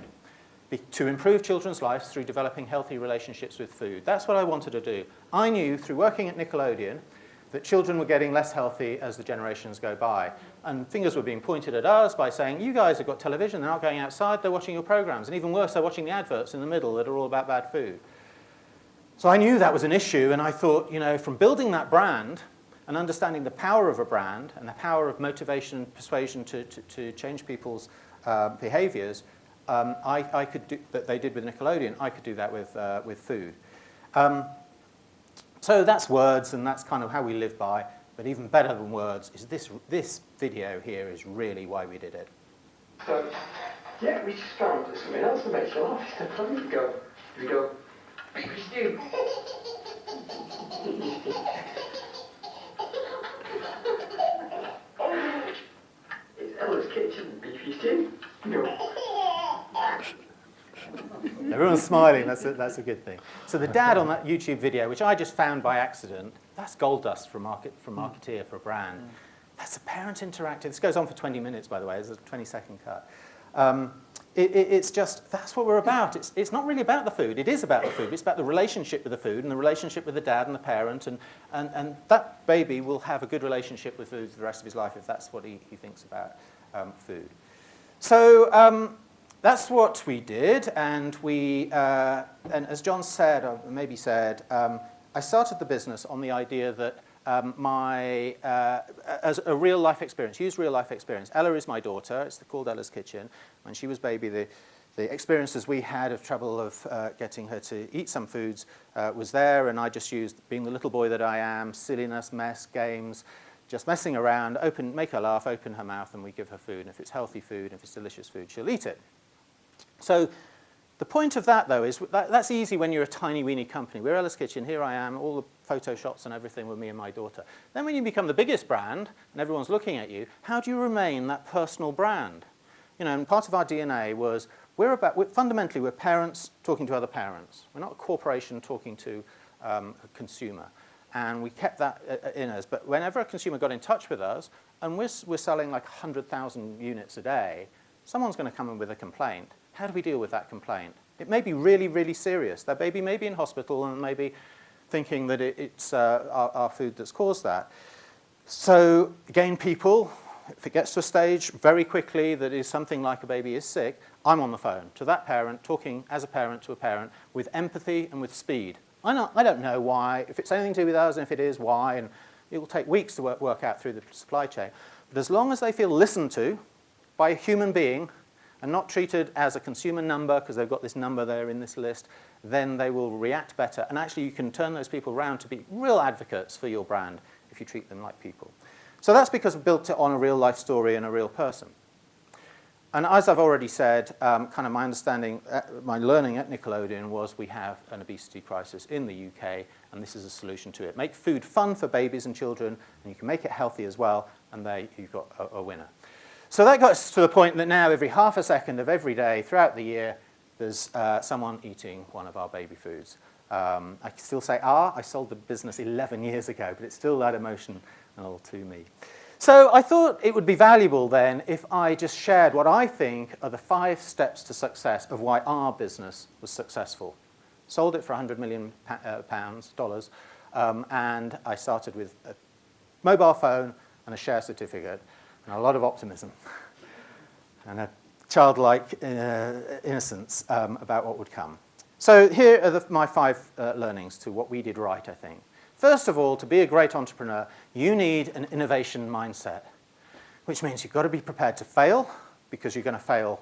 To improve children's lives through developing healthy relationships with food. That's what I wanted to do. I knew through working at Nickelodeon that children were getting less healthy as the generations go by. And fingers were being pointed at us by saying, you guys have got television, they're not going outside, they're watching your programs. And even worse, they're watching the adverts in the middle that are all about bad food. So I knew that was an issue, and I thought, from building that brand and understanding the power of a brand and the power of motivation and persuasion to change people's behaviors, I could do that they did with Nickelodeon. I could do that with food. So that's words, and that's kind of how we live by. But even better than words is this video here is really why we did it. So, yeah, we just found something else that makes you laugh. It's no problem. We go, beefy stew. It's Ella's kitchen, beefy stew. No. Everyone's smiling, that's a good thing. So the dad on that YouTube video, which I just found by accident, that's gold dust for a marketeer, for a brand. That's a parent interactive. This goes on for 20 minutes, by the way. It's a 20-second cut. It's just, that's what we're about. It's not really about the food. It is about the food. It's about the relationship with the food and the relationship with the dad and the parent. And that baby will have a good relationship with food for the rest of his life if that's what he thinks about food. So that's what we did. And and as John said, or maybe said, I started the business on the idea that as a real-life experience, use real-life experience. Ella is my daughter. It's called Ella's Kitchen. When she was baby, the experiences we had of trouble of getting her to eat some foods was there, and I just used, being the little boy that I am, silliness, mess, games, just messing around, make her laugh, open her mouth, and we give her food. And if it's healthy food, if it's delicious food, she'll eat it. So the point of that, though, is that's easy when you're a tiny, weeny company. We're Ella's Kitchen. Here I am, all the photo shots and everything with me and my daughter. Then when you become the biggest brand and everyone's looking at you, how do you remain that personal brand? You know, and part of our DNA was fundamentally, we're parents talking to other parents. We're not a corporation talking to a consumer. And we kept that in us. But whenever a consumer got in touch with us, and we're selling like 100,000 units a day, someone's going to come in with a complaint. How do we deal with that complaint? It may be really, really serious. Their baby may be in hospital and may be thinking that it's our food that's caused that. So again, people, if it gets to a stage very quickly that is something like a baby is sick, I'm on the phone to that parent, talking as a parent to a parent with empathy and with speed. I don't know why, if it's anything to do with us, and if it is, why, and it will take weeks to work out through the supply chain. But as long as they feel listened to by a human being, and not treated as a consumer number because they've got this number there in this list, then they will react better. And actually, you can turn those people around to be real advocates for your brand if you treat them like people. So that's because we built it on a real life story and a real person. And as I've already said, kind of my understanding, my learning at Nickelodeon was we have an obesity crisis in the UK, and this is a solution to it. Make food fun for babies and children, and you can make it healthy as well, and there you've got a winner. So that got us to the point that now every half a second of every day throughout the year, there's someone eating one of our baby foods. I can still say, I sold the business 11 years ago, but it's still that emotional to me. So I thought it would be valuable then if I just shared what I think are the 5 steps to success of why our business was successful. Sold it for $100 million, and I started with a mobile phone and a share certificate, and a lot of optimism and a childlike innocence about what would come. So here are my 5 learnings to what we did right, I think. First of all, to be a great entrepreneur, you need an innovation mindset, which means you've got to be prepared to fail because you're going to fail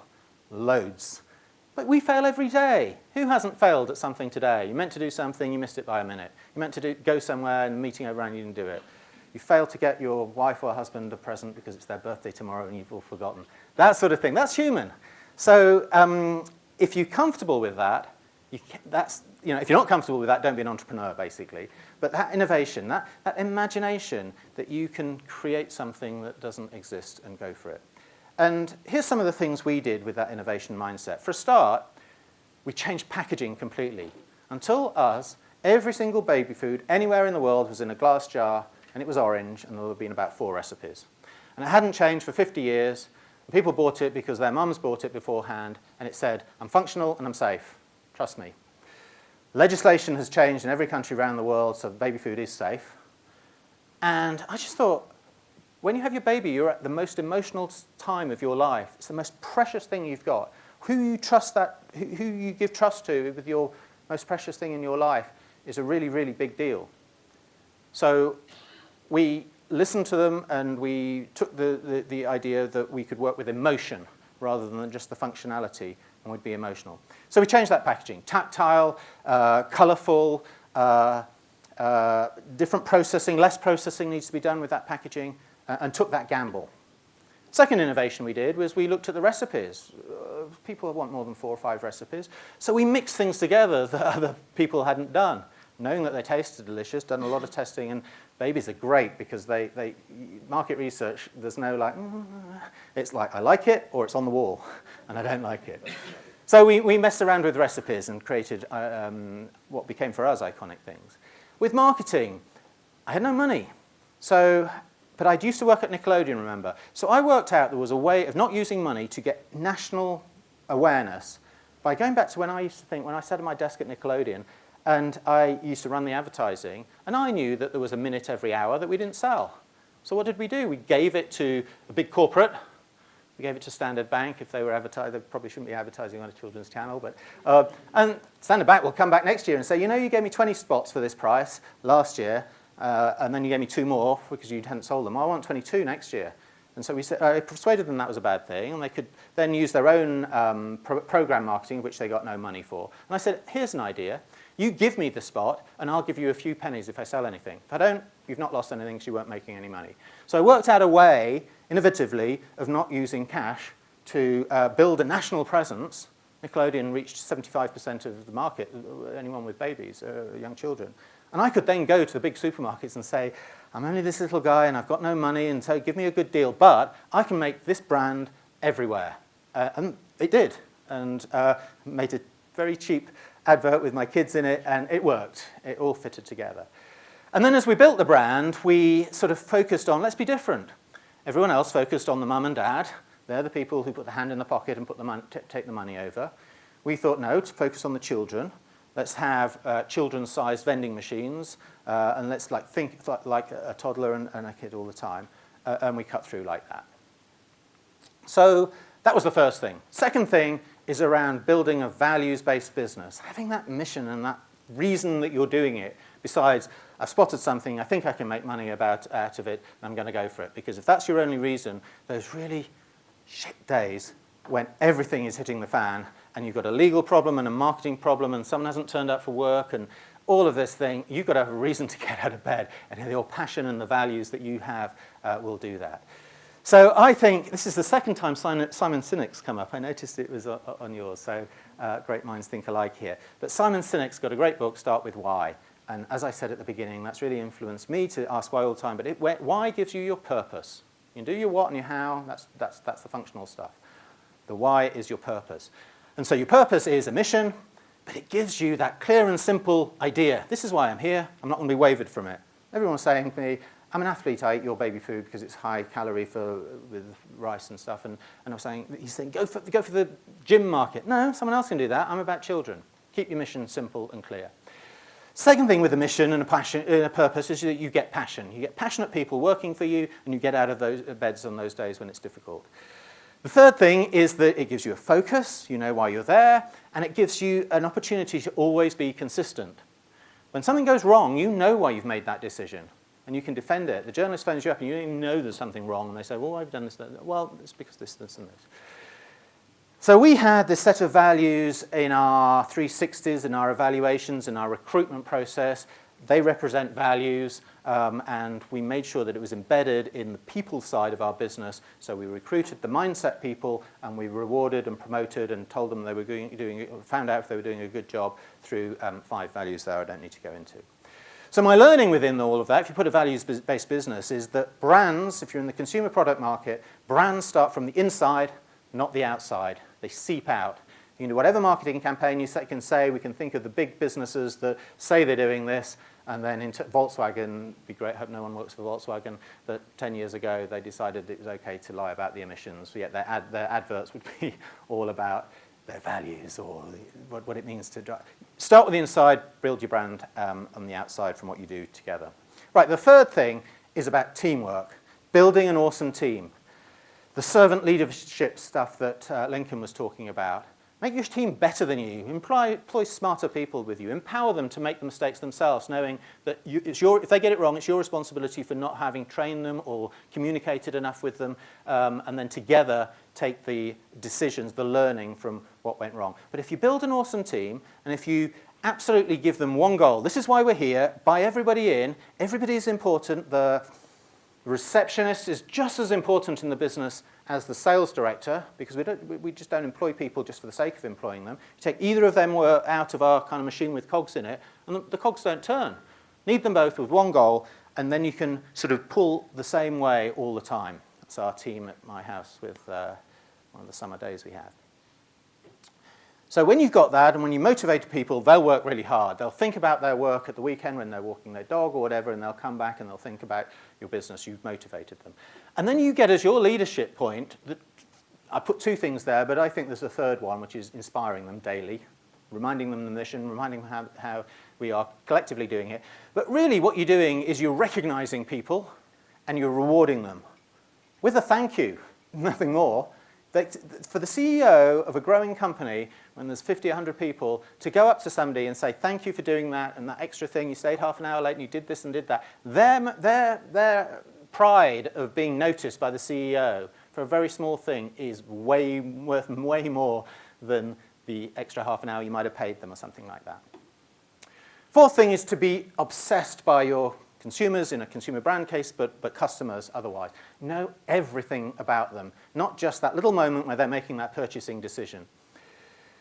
loads. But we fail every day. Who hasn't failed at something today? You meant to do something, you missed it by a minute. You meant to go somewhere and the meeting overran, you didn't do it. You failed to get your wife or husband a present because it's their birthday tomorrow and you've all forgotten. That sort of thing. That's human. So if you're comfortable with that, if you're not comfortable with that, don't be an entrepreneur, basically. But that innovation, that imagination that you can create something that doesn't exist and go for it. And here's some of the things we did with that innovation mindset. For a start, we changed packaging completely. Until us, every single baby food anywhere in the world was in a glass jar, and it was orange, and there would have been about 4 recipes. And it hadn't changed for 50 years. People bought it because their mums bought it beforehand, and it said, I'm functional and I'm safe. Trust me. Legislation has changed in every country around the world, so baby food is safe. And I just thought, when you have your baby, you're at the most emotional time of your life. It's the most precious thing you've got. Who you give trust to with your most precious thing in your life is a really, really big deal. So we listened to them, and we took the idea that we could work with emotion rather than just the functionality, and we'd be emotional. So we changed that packaging. Tactile, colourful, Different processing, less processing needs to be done with that packaging, and took that gamble. Second innovation we did was we looked at the recipes. People want more than 4 or 5 recipes. So we mixed things together that other people hadn't done, knowing that they tasted delicious, done a lot of testing, and babies are great because they market research, there's no like, it's like, I like it, or it's on the wall, and I don't like it. So we messed around with recipes and created what became for us iconic things. With marketing, I had no money. But I used to work at Nickelodeon, remember. So I worked out there was a way of not using money to get national awareness by going back to when I used to think, when I sat at my desk at Nickelodeon, and I used to run the advertising, and I knew that there was a minute every hour that we didn't sell. So what did we do? We gave it to a big corporate. We gave it to Standard Bank. If they were advertising, they probably shouldn't be advertising on a children's channel. But and Standard Bank will come back next year and say, you know, you gave me 20 spots for this price last year, and then you gave me 2 more because you hadn't sold them. I want 22 next year. And so we said, I persuaded them that was a bad thing, and they could then use their own program marketing, which they got no money for. And I said, here's an idea. You give me the spot, and I'll give you a few pennies if I sell anything. If I don't, you've not lost anything because you weren't making any money. So I worked out a way, innovatively, of not using cash to build a national presence. Nickelodeon reached 75% of the market, anyone with babies, young children. And I could then go to the big supermarkets and say, I'm only this little guy and I've got no money, and so give me a good deal, but I can make this brand everywhere. And it did, and made a very cheap advert with my kids in it, and it worked. It all fitted together. And then as we built the brand, we sort of focused on, let's be different. Everyone else focused on the mum and dad. They're the people who put the hand in the pocket and put the take the money over. We thought, no, to focus on the children. Let's have children's-sized vending machines, and let's think like a toddler and a kid all the time. And we cut through like that. So that was the first thing. Second thing is around building a values-based business. Having that mission and that reason that you're doing it. Besides, I've spotted something, I think I can make money out of it, and I'm going to go for it. Because if that's your only reason, those really shit days when everything is hitting the fan, and you've got a legal problem and a marketing problem, and someone hasn't turned up for work, and all of this thing, you've got to have a reason to get out of bed. And your passion and the values that you have will do that. So I think this is the second time Simon Sinek's come up. I noticed it was on yours, so great minds think alike here. But Simon Sinek's got a great book, Start With Why. And as I said at the beginning, that's really influenced me to ask why all the time. But why gives you your purpose. You can do your what and your how, that's the functional stuff. The why is your purpose. And so your purpose is a mission, but it gives you that clear and simple idea. This is why I'm here. I'm not going to be wavered from it. Everyone's saying to me, I'm an athlete, I eat your baby food because it's high calorie with rice and stuff. And he's saying, go for the gym market. No, someone else can do that. I'm about children. Keep your mission simple and clear. Second thing with a mission and a purpose is that you get passion. You get passionate people working for you, and you get out of those beds on those days when it's difficult. The third thing is that it gives you a focus, you know why you're there, and it gives you an opportunity to always be consistent. When something goes wrong, you know why you've made that decision, and you can defend it. The journalist phones you up and you don't even know there's something wrong, and they say, well, I've done this. Well, it's because this, and this. So we had this set of values in our 360s, in our evaluations, in our recruitment process. They represent values, and we made sure that it was embedded in the people side of our business. So we recruited the mindset people, and we rewarded and promoted and told them they were found out if they were doing a good job through 5 values there I don't need to go into. So my learning within all of that, if you put a values-based business, is that brands, if you're in the consumer product market, brands start from the inside, not the outside. They seep out. You can do whatever marketing campaign you can say. We can think of the big businesses that say they're doing this, and then Volkswagen, it'd be great, I hope no one works for Volkswagen, but 10 years ago they decided it was okay to lie about the emissions, yet their adverts would be all about their values or what it means to drive. Start with the inside, build your brand on the outside from what you do together. Right, the third thing is about teamwork, building an awesome team. The servant leadership stuff that Lincoln was talking about. Make your team better than you. Employ smarter people with you. Empower them to make the mistakes themselves, knowing that if they get it wrong, it's your responsibility for not having trained them or communicated enough with them, and then together take the decisions, the learning from what went wrong. But if you build an awesome team, and if you absolutely give them one goal. This is why we're here. Buy everybody in. Everybody is important. The receptionist is just as important in the business as the sales director, because we just don't employ people just for the sake of employing them. You take either of them out of our kind of machine with cogs in it, and the cogs don't turn. Need them both with one goal, and then you can sort of pull the same way all the time. That's our team at my house with one of the summer days we have. So when you've got that, and when you motivate people, they'll work really hard. They'll think about their work at the weekend when they're walking their dog or whatever, and they'll come back and they'll think about your business. You've motivated them. And then you get as your leadership point, I put two things there, but I think there's a third one, which is inspiring them daily, reminding them the mission, reminding them how we are collectively doing it. But really what you're doing is you're recognizing people and you're rewarding them with a thank you, nothing more. For the CEO of a growing company, when there's 50, 100 people, to go up to somebody and say, thank you for doing that and that extra thing, you stayed half an hour late and you did this and did that, their pride of being noticed by the CEO for a very small thing is worth way more than the extra half an hour you might have paid them or something like that. Fourth thing is to be obsessed by your consumers in a consumer brand case, but customers otherwise. Know everything about them, not just that little moment where they're making that purchasing decision.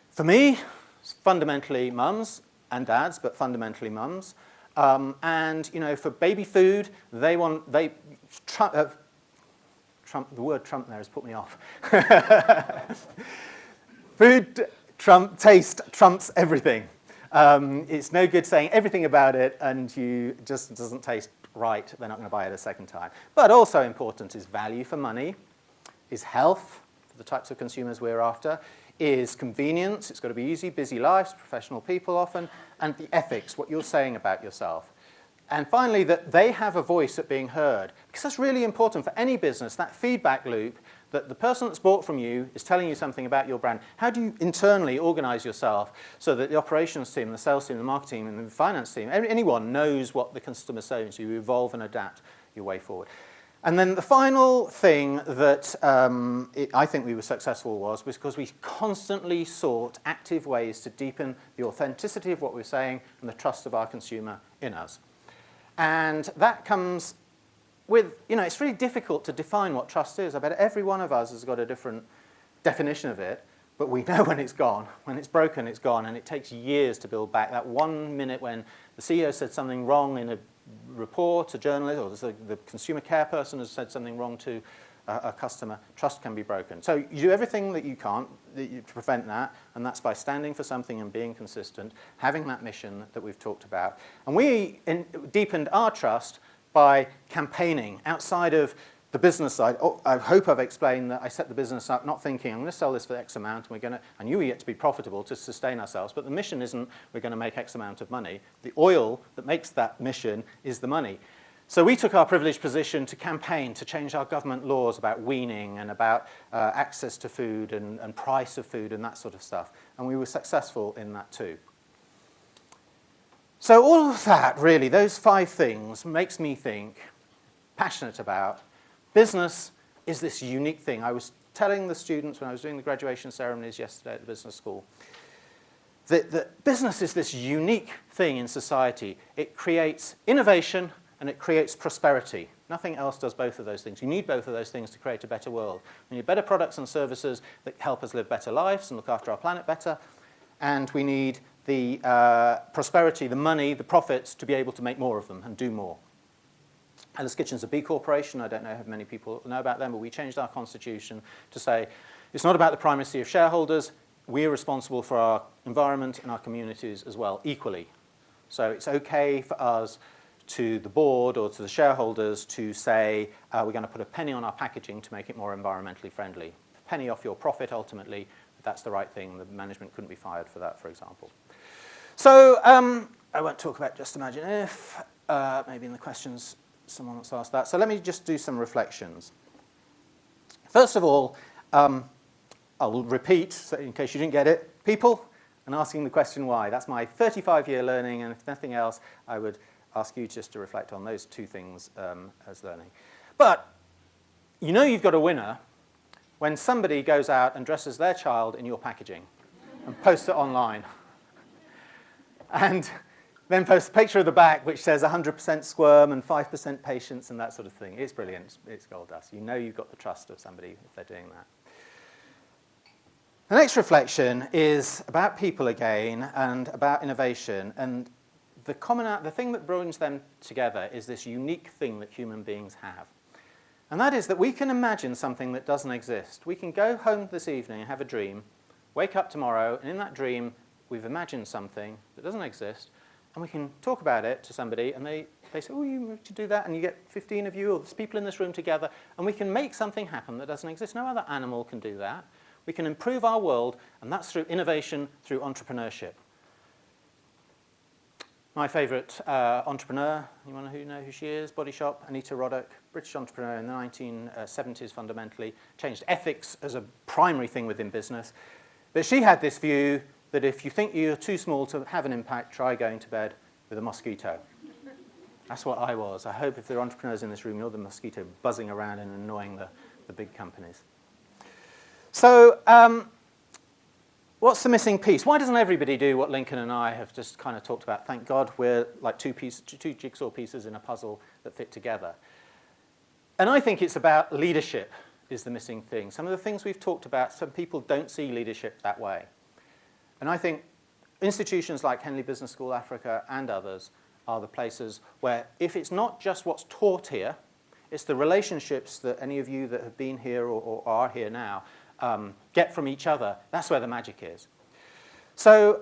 For me, it's fundamentally mums and dads, but fundamentally mums. And for baby food, the word Trump there has put me off. Food taste trumps everything. It's no good saying everything about it and you just doesn't taste right. They're not going to buy it a second time. But also important is value for money, is health for the types of consumers we're after, is convenience. It's got to be easy, busy lives, professional people often, and the ethics, what you're saying about yourself. And finally, that they have a voice at being heard. Because that's really important for any business, that feedback loop, that the person that's bought from you is telling you something about your brand. How do you internally organize yourself so that the operations team, the sales team, the marketing team, and the finance team, anyone knows what the customer's saying, so you evolve and adapt your way forward. And then the final thing that I think we were successful was because we constantly sought active ways to deepen the authenticity of what we're saying and the trust of our consumer in us. And that comes with, it's really difficult to define what trust is. I bet every one of us has got a different definition of it, but we know when it's gone. When it's broken, it's gone, and it takes years to build back. That 1 minute when the CEO said something wrong in a report, a journalist, or the consumer care person has said something wrong to a customer, trust can be broken. So you do everything that you can to prevent that, and that's by standing for something and being consistent, having that mission that we've talked about. And we deepened our trust by campaigning outside of the business side. I hope I've explained that I set the business up not thinking, I'm going to sell this for X amount, and I knew we had to be profitable to sustain ourselves, but the mission isn't we're going to make X amount of money. The oil that makes that mission is the money. So we took our privileged position to campaign to change our government laws about weaning and about access to food and price of food and that sort of stuff. And we were successful in that too. So all of that, really, those 5 things makes me think, passionate about, business is this unique thing. I was telling the students when I was doing the graduation ceremonies yesterday at the business school that business is this unique thing in society. It creates innovation and it creates prosperity. Nothing else does both of those things. You need both of those things to create a better world. We need better products and services that help us live better lives and look after our planet better. And we need the prosperity, the money, the profits to be able to make more of them and do more. Alice Kitchen's a B Corporation. I don't know how many people know about them, but we changed our constitution to say it's not about the primacy of shareholders. We're responsible for our environment and our communities as well, equally. So it's okay for us, to the board or to the shareholders, to say we're going to put a penny on our packaging to make it more environmentally friendly. A penny off your profit, ultimately, that's the right thing. The management couldn't be fired for that, for example. So I won't talk about just imagine if. Maybe in the questions someone wants to ask that. So let me just do some reflections. First of all, I'll repeat, so in case you didn't get it, people and asking the question why. That's my 35-year learning, and if nothing else, I would ask you just to reflect on those 2 things as learning. But you've got a winner when somebody goes out and dresses their child in your packaging and posts it online. and then post a picture of the back which says 100% squirm and 5% patience and that sort of thing. It's brilliant. It's gold dust. You know you've got the trust of somebody if they're doing that. The next reflection is about people again and about innovation. And the thing that brings them together is this unique thing that human beings have. And that is that we can imagine something that doesn't exist. We can go home this evening and have a dream, wake up tomorrow, and in that dream we've imagined something that doesn't exist, and we can talk about it to somebody, and they say, oh, you should do that, and you get 15 of you, or there's people in this room together, and we can make something happen that doesn't exist. No other animal can do that. We can improve our world, and that's through innovation, through entrepreneurship. My favourite entrepreneur, anyone who know who she is? Body Shop, Anita Roddick, British entrepreneur in the 1970s fundamentally, changed ethics as a primary thing within business. But she had this view that if you think you're too small to have an impact, try going to bed with a mosquito. That's what I was. I hope if there are entrepreneurs in this room, you're the mosquito buzzing around and annoying the big companies. So what's the missing piece? Why doesn't everybody do what Lincoln and I have just kind of talked about? Thank God we're like two jigsaw pieces in a puzzle that fit together. And I think it's about leadership is the missing thing. Some of the things we've talked about, some people don't see leadership that way. And I think institutions like Henley Business School Africa and others are the places where if it's not just what's taught here, it's the relationships that any of you that have been here or are here now get from each other. That's where the magic is. So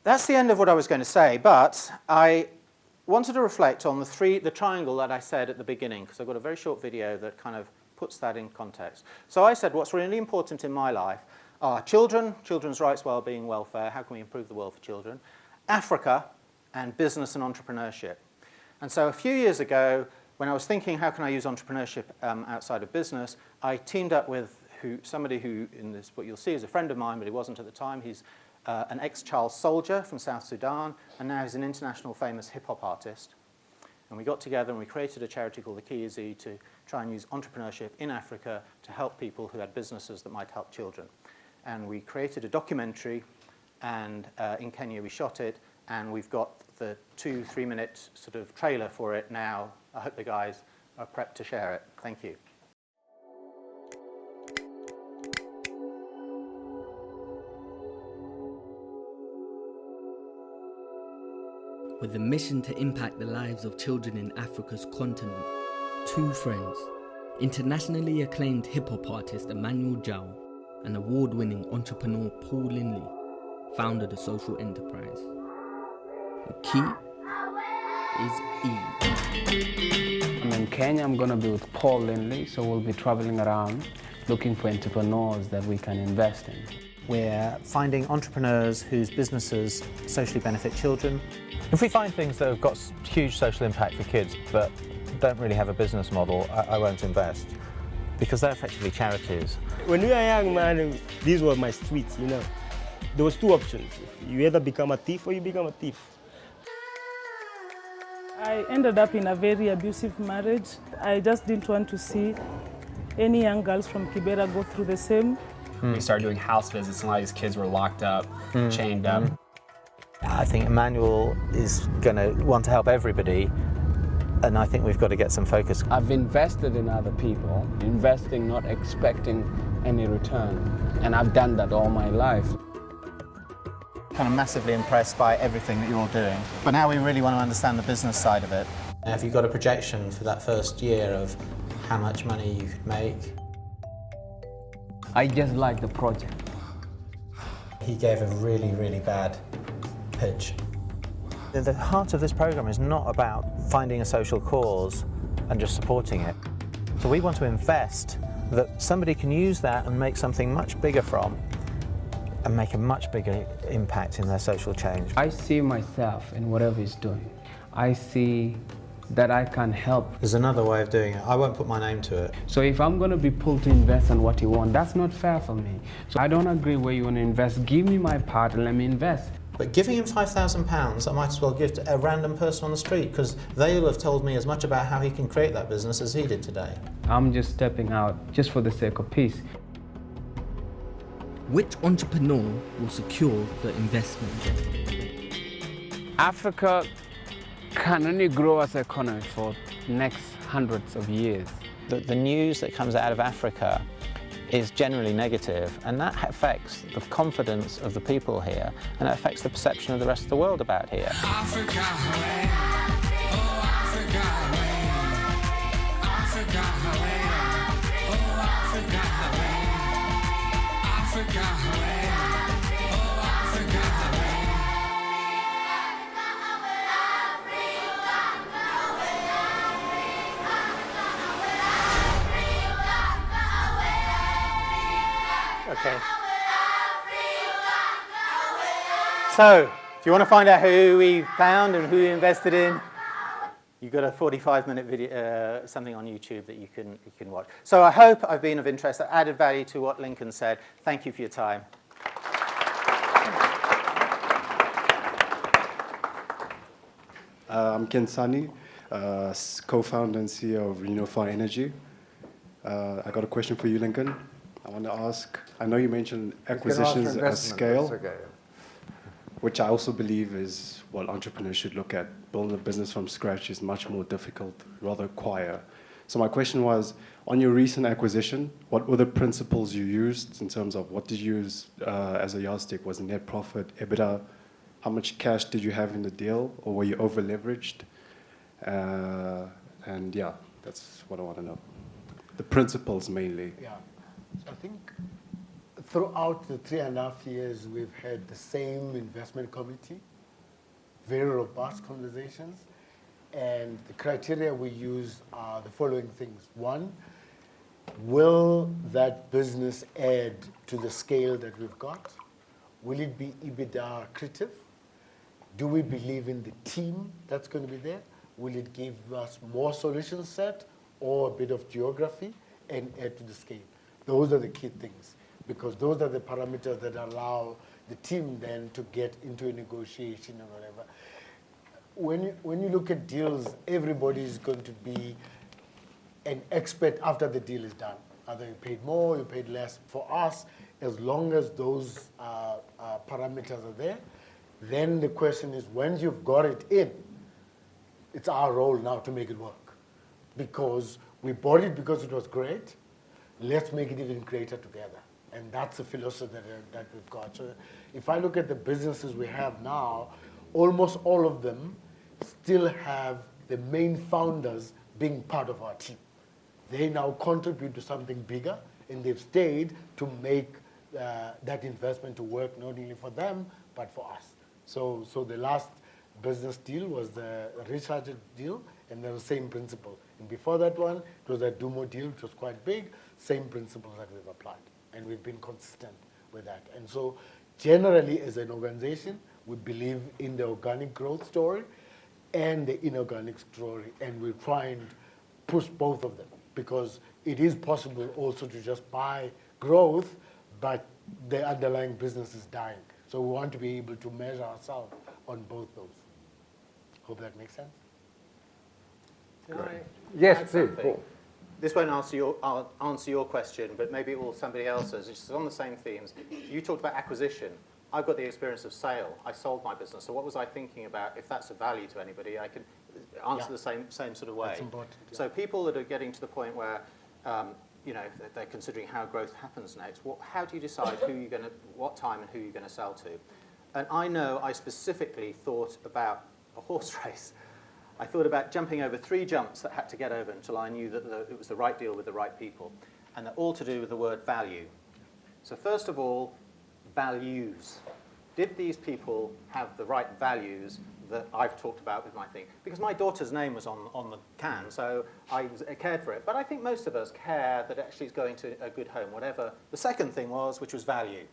that's the end of what I was going to say, but I wanted to reflect on the triangle that I said at the beginning, because I've got a very short video that kind of puts that in context. So I said what's really important in my life are children, children's rights, well-being, welfare, how can we improve the world for children, Africa, and business and entrepreneurship. And so a few years ago, when I was thinking how can I use entrepreneurship outside of business, I teamed up with somebody who, in this, what you'll see, is a friend of mine, but he wasn't at the time. He's an ex-child soldier from South Sudan, and now he's an international famous hip-hop artist. And we got together and we created a charity called the Key Is E to try and use entrepreneurship in Africa to help people who had businesses that might help children. And we created a documentary, and in Kenya we shot it, and we've got the 2-3 minute sort of trailer for it now. I hope the guys are prepped to share it. Thank you. With a mission to impact the lives of children in Africa's continent, two friends, internationally acclaimed hip-hop artist Emmanuel Jao and award-winning entrepreneur Paul Lindley, founded a social enterprise. The key is E. I'm in Kenya. I'm going to be with Paul Lindley, so we'll be traveling around looking for entrepreneurs that we can invest in. We're finding entrepreneurs whose businesses socially benefit children. If we find things that have got huge social impact for kids but don't really have a business model, I won't invest, because they're effectively charities. When we were young, man, these were my streets, you know. There was two options. You either become a thief or you become a thief. I ended up in a very abusive marriage. I just didn't want to see any young girls from Kibera go through the same. We started doing house visits and a lot of these kids were locked up, chained up. I think Emmanuel is going to want to help everybody, and I think we've got to get some focus. I've invested in other people, investing not expecting any return, and I've done that all my life. Kind of massively impressed by everything that you're all doing, but now we really want to understand the business side of it. Have you got a projection for that first year of how much money you could make? I just like the project. He gave a really, really bad pitch. The heart of this program is not about finding a social cause and just supporting it. So we want to invest that somebody can use that and make something much bigger from, and make a much bigger impact in their social change. I see myself in whatever he's doing. I see that I can help. There's another way of doing it. I won't put my name to it. So if I'm going to be pulled to invest in what you want, that's not fair for me. So I don't agree where you want to invest. Give me my part and let me invest. But giving him £5,000, I might as well give to a random person on the street, because they'll have told me as much about how he can create that business as he did today. I'm just stepping out just for the sake of peace. Which entrepreneur will secure the investment? Africa can only grow as an economy for next hundreds of years. The news that comes out of Africa is generally negative, and that affects the confidence of the people here, and it affects the perception of the rest of the world about here. Africa, away. Oh, Africa, away. Africa, away. Oh, Africa, away. Africa, away. Oh, Africa, away. Okay. So, if you want to find out who we found and who we invested in, you've got a 45-minute video, something on YouTube that you can watch. So I hope I've been of interest, I added value to what Lincoln said. Thank you for your time. I'm Ken Sani, co-founder and CEO of Unify Energy. I got a question for you, Lincoln. I want to ask, I know you mentioned acquisitions at scale, which I also believe is what entrepreneurs should look at. Building a business from scratch is much more difficult, rather acquire. So my question was, on your recent acquisition, what were the principles you used in terms of what did you use as a yardstick? Was it net profit, EBITDA? How much cash did you have in the deal, or were you over-leveraged? And yeah, that's what I want to know. The principles mainly. Yeah. So I think throughout the 3.5 years, we've had the same investment committee, very robust conversations, and the criteria we use are the following things. One, will that business add to the scale that we've got? Will it be EBITDA accretive? Do we believe in the team that's going to be there? Will it give us more solution set or a bit of geography and add to the scale? Those are the key things, because those are the parameters that allow the team then to get into a negotiation or whatever. When you look at deals, everybody is going to be an expert after the deal is done. Either you paid more, you paid less. For us, as long as those parameters are there, then the question is, when you've got it in, it's our role now to make it work. Because we bought it because it was great. Let's make it even greater together. And that's the philosophy that we've got. So if I look at the businesses we have now, almost all of them still have the main founders being part of our team. They now contribute to something bigger, and they've stayed to make that investment to work not only for them, but for us. So the last business deal was the research deal, and they're the same principle. And before that one, it was a Dumo deal, which was quite big, same principles that we've applied. And we've been consistent with that. And so generally, as an organization, we believe in the organic growth story and the inorganic story, and we try and push both of them, because it is possible also to just buy growth, but the underlying business is dying. So we want to be able to measure ourselves on both those. Hope that makes sense. Yes, please, Paul. This won't answer your question, but maybe it will somebody else's. It's on the same themes. You talked about acquisition. I've got the experience of sale. I sold my business. So what was I thinking about? If that's of value to anybody, I could answer the same sort of way. That's important. Yeah. So people that are getting to the point where they're considering how growth happens next. How do you decide what time and who you're going to sell to? And I know I specifically thought about a horse race. I thought about jumping over 3 jumps that had to get over until I knew that it was the right deal with the right people. And they're all to do with the word value. So first of all, values. Did these people have the right values that I've talked about with my thing? Because my daughter's name was on the can, so I cared for it. But I think most of us care that actually it's going to a good home, whatever. The second thing was, which was value.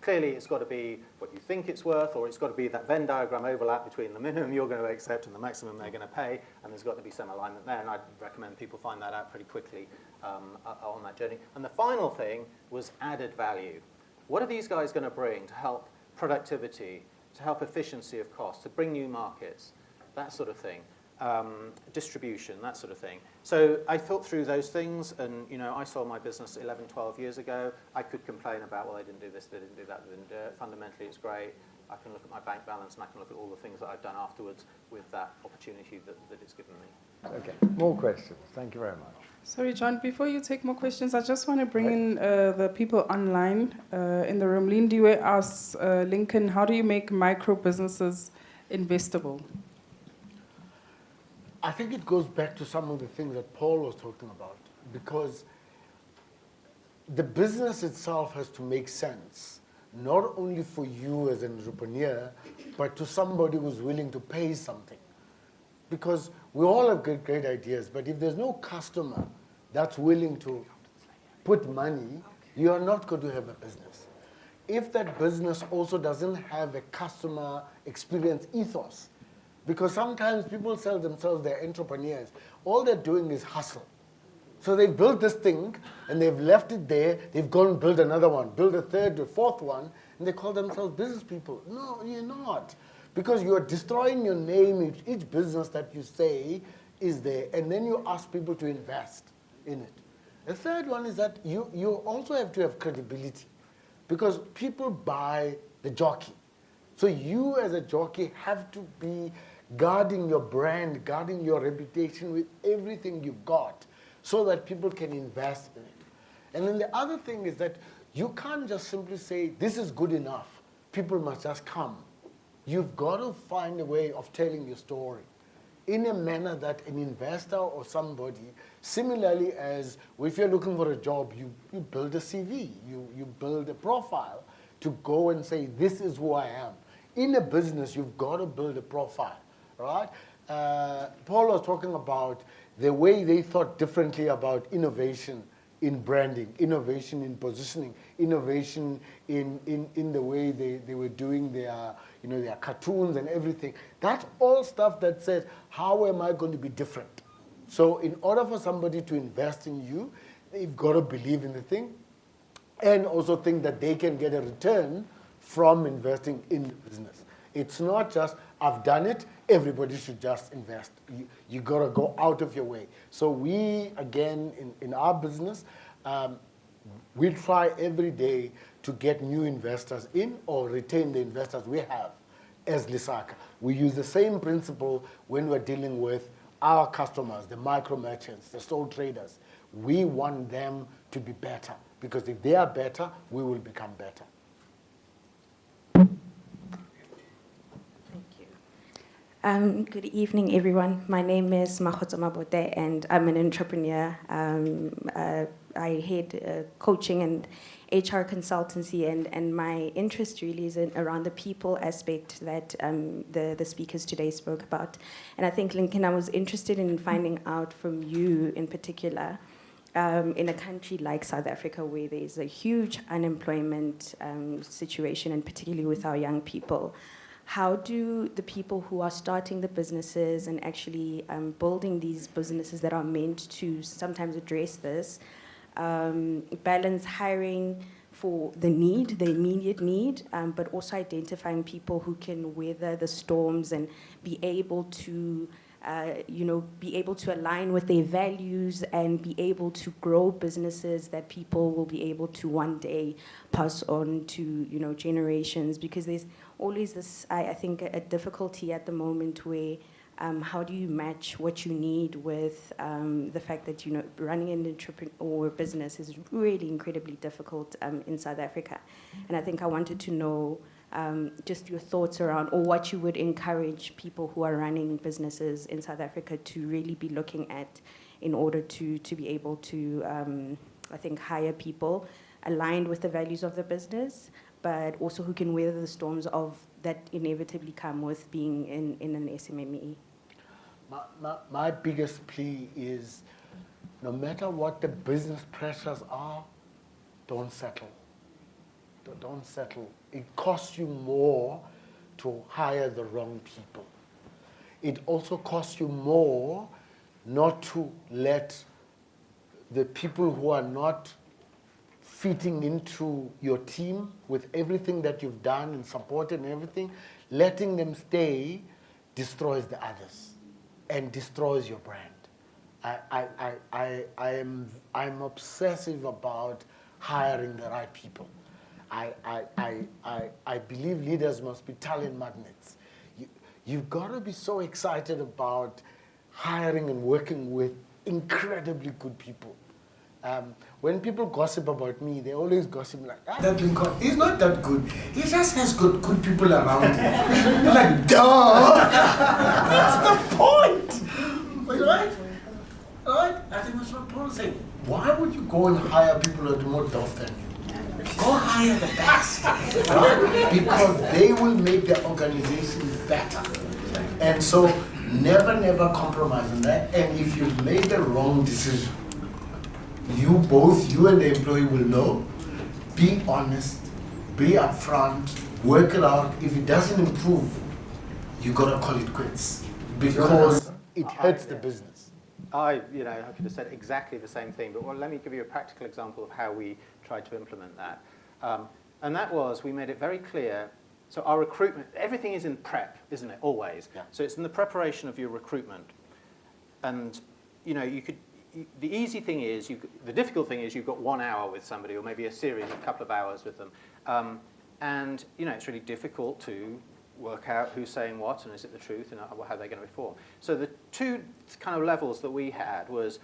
Clearly, it's got to be what you think it's worth, or it's got to be that Venn diagram overlap between the minimum you're going to accept and the maximum they're going to pay, and there's got to be some alignment there, and I'd recommend people find that out pretty quickly on that journey. And the final thing was added value. What are these guys going to bring to help productivity, to help efficiency of cost, to bring new markets, that sort of thing, distribution, that sort of thing. So I thought through those things, and I sold my business 11, 12 years ago. I could complain about, well, they didn't do this, they didn't do that, they didn't do it. Fundamentally, it's great. I can look at my bank balance, and I can look at all the things that I've done afterwards with that opportunity that it's given me. Okay, more questions. Thank you very much. Sorry, John, before you take more questions, I just want to bring in the people online in the room. Lindy asks Lincoln, how do you make micro businesses investable? I think it goes back to some of the things that Paul was talking about, because the business itself has to make sense, not only for you as an entrepreneur, but to somebody who's willing to pay something. Because we all have great ideas, but if there's no customer that's willing to put money, you are not going to have a business. If that business also doesn't have a customer experience ethos, because sometimes people tell themselves they're entrepreneurs, all they're doing is hustle. So they've built this thing, and they've left it there, they've gone and built another one, built a third, a fourth one, and they call themselves business people. No, you're not. Because you're destroying your name, each business that you say is there, and then you ask people to invest in it. The third one is that you also have to have credibility, because people buy the jockey. So you as a jockey have to be guarding your brand, guarding your reputation with everything you've got, so that people can invest in it. And then the other thing is that you can't just simply say, this is good enough, people must just come. You've got to find a way of telling your story in a manner that an investor or somebody, similarly as if you're looking for a job, you build a CV, you build a profile to go and say, this is who I am. In a business, you've got to build a profile, right? Paul was talking about the way they thought differently about innovation in branding, innovation in positioning, innovation in the way they were doing their cartoons and everything. That's all stuff that says, how am I going to be different? So in order for somebody to invest in you, they've got to believe in the thing and also think that they can get a return from investing in the business. It's not just, I've done it, everybody should just invest. You got to go out of your way. So we, again, in our business, we try every day to get new investors in or retain the investors we have as Lesaka. We use the same principle when we're dealing with our customers, the micro merchants, the sole traders. We want them to be better, because if they are better, we will become better. Good evening, everyone. My name is Mahotso Mabote, and I'm an entrepreneur. I head coaching and HR consultancy, and my interest really is around the people aspect that the speakers today spoke about. And I think, Lincoln, I was interested in finding out from you in particular, in a country like South Africa, where there's a huge unemployment situation, and particularly with our young people, how do the people who are starting the businesses and actually building these businesses that are meant to sometimes address this, balance hiring for the immediate need, but also identifying people who can weather the storms and be able to align with their values and be able to grow businesses that people will be able to one day pass on to, generations? Because there's always this, I think, a difficulty at the moment where how do you match what you need with the fact that, running an entrepreneur business is really incredibly difficult in South Africa. And I think I wanted to know just your thoughts around, or what you would encourage people who are running businesses in South Africa to really be looking at in order to be able to, I think, hire people aligned with the values of the business, but also who can weather the storms of that inevitably come with being in an SMME. My biggest plea is, no matter what the business pressures are, don't settle. Don't settle. It costs you more to hire the wrong people. It also costs you more not to let the people who are not fitting into your team with everything that you've done and supported and everything, letting them stay destroys the others and destroys your brand. I'm obsessive about hiring the right people. I believe leaders must be talent magnets. You've got to be so excited about hiring and working with incredibly good people. When people gossip about me, they always gossip like, that Lincoln, he's not that good. He just has good people around him. You're like, duh! That's the point! Right? Right? I think that's what Paul is saying. Why would you go and hire people who are more tough than you? Go hire the best, right? Because they will make their organization better. And so, never compromise on that. And if you've made the wrong decision, you and the employee will know. Be honest, be upfront, work it out. If it doesn't improve, you gotta call it quits because it hurts the business. I could have said exactly the same thing, but let me give you a practical example of how we tried to implement that. And that was, we made it very clear. So our recruitment, everything is in prep, isn't it? Always. Yeah. So it's in the preparation of your recruitment, and the easy thing is, the difficult thing is you've got 1 hour with somebody, or maybe a series of a couple of hours with them. And it's really difficult to work out who's saying what and is it the truth and how they're going to perform. So the two kind of levels that we had was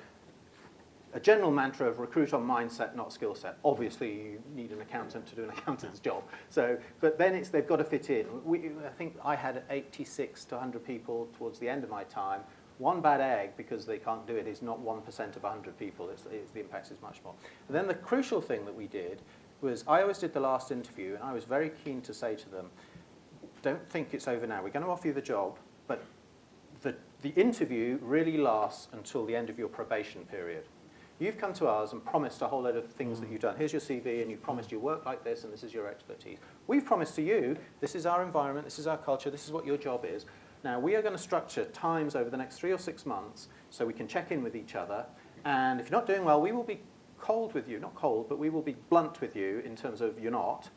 a general mantra of recruit on mindset, not skill set. Obviously, you need an accountant to do an accountant's job. So, but then they've got to fit in. I think I had 86 to 100 people towards the end of my time. One bad egg, because they can't do it, is not 1% of 100 people. The impact is much more. And then the crucial thing that we did was I always did the last interview, and I was very keen to say to them, don't think it's over now. We're going to offer you the job, but the interview really lasts until the end of your probation period. You've come to us and promised a whole load of things that you've done. Here's your CV, and you've promised you work like this, and this is your expertise. We've promised to you, this is our environment, this is our culture, this is what your job is. Now, we are going to structure times over the next 3 or 6 months so we can check in with each other. And if you're not doing well, we will be cold with you. Not cold, but we will be blunt with you in terms of you're not.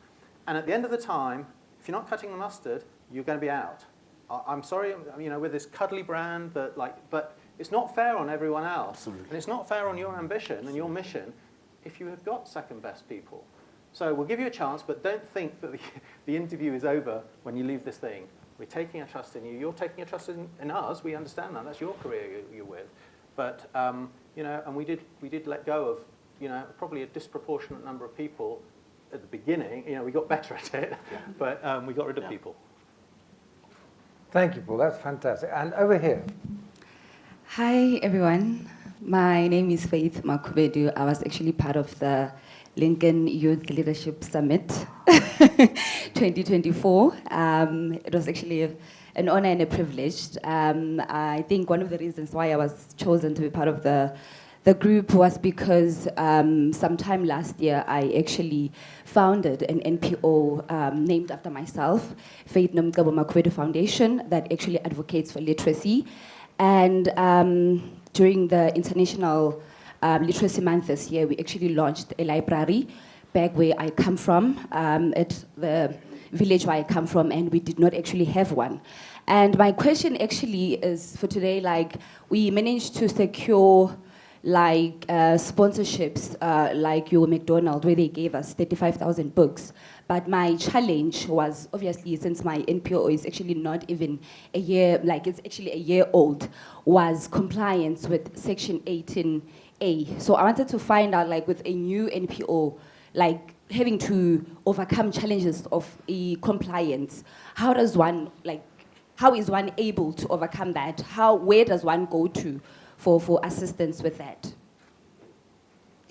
And at the end of the time, if you're not cutting the mustard, you're going to be out. I'm sorry, with this cuddly brand, but it's not fair on everyone else. Absolutely. And it's not fair on your ambition and your mission if you have got second best people. So we'll give you a chance, but don't think that the interview is over when you leave this thing. We're taking a trust in you. You're taking a trust in us. We understand that. That's your career you're with. But, and we did let go of, probably a disproportionate number of people at the beginning. We got better at it, but we got rid of people. Thank you, Paul. That's fantastic. And over here. Hi, everyone. My name is Faith Makubedu. I was actually part of the Lincoln Youth Leadership Summit 2024. It was actually an honor and a privilege. I think one of the reasons why I was chosen to be part of the group was because sometime last year I actually founded an NPO named after myself, Faith Nomgabo Makubedu Foundation, that actually advocates for literacy. And during the International Literacy Month this year, we actually launched a library back where I come from, at the village where I come from, and we did not actually have one. And my question actually is for today, we managed to secure sponsorships like your McDonald's, where they gave us 35,000 books. But my challenge was, obviously, since my NPO is actually not even a year, it's actually a year old, was compliance with Section 18A. So I wanted to find out, with a new NPO, having to overcome challenges of compliance, how is one able to overcome that? Where does one go to for assistance with that?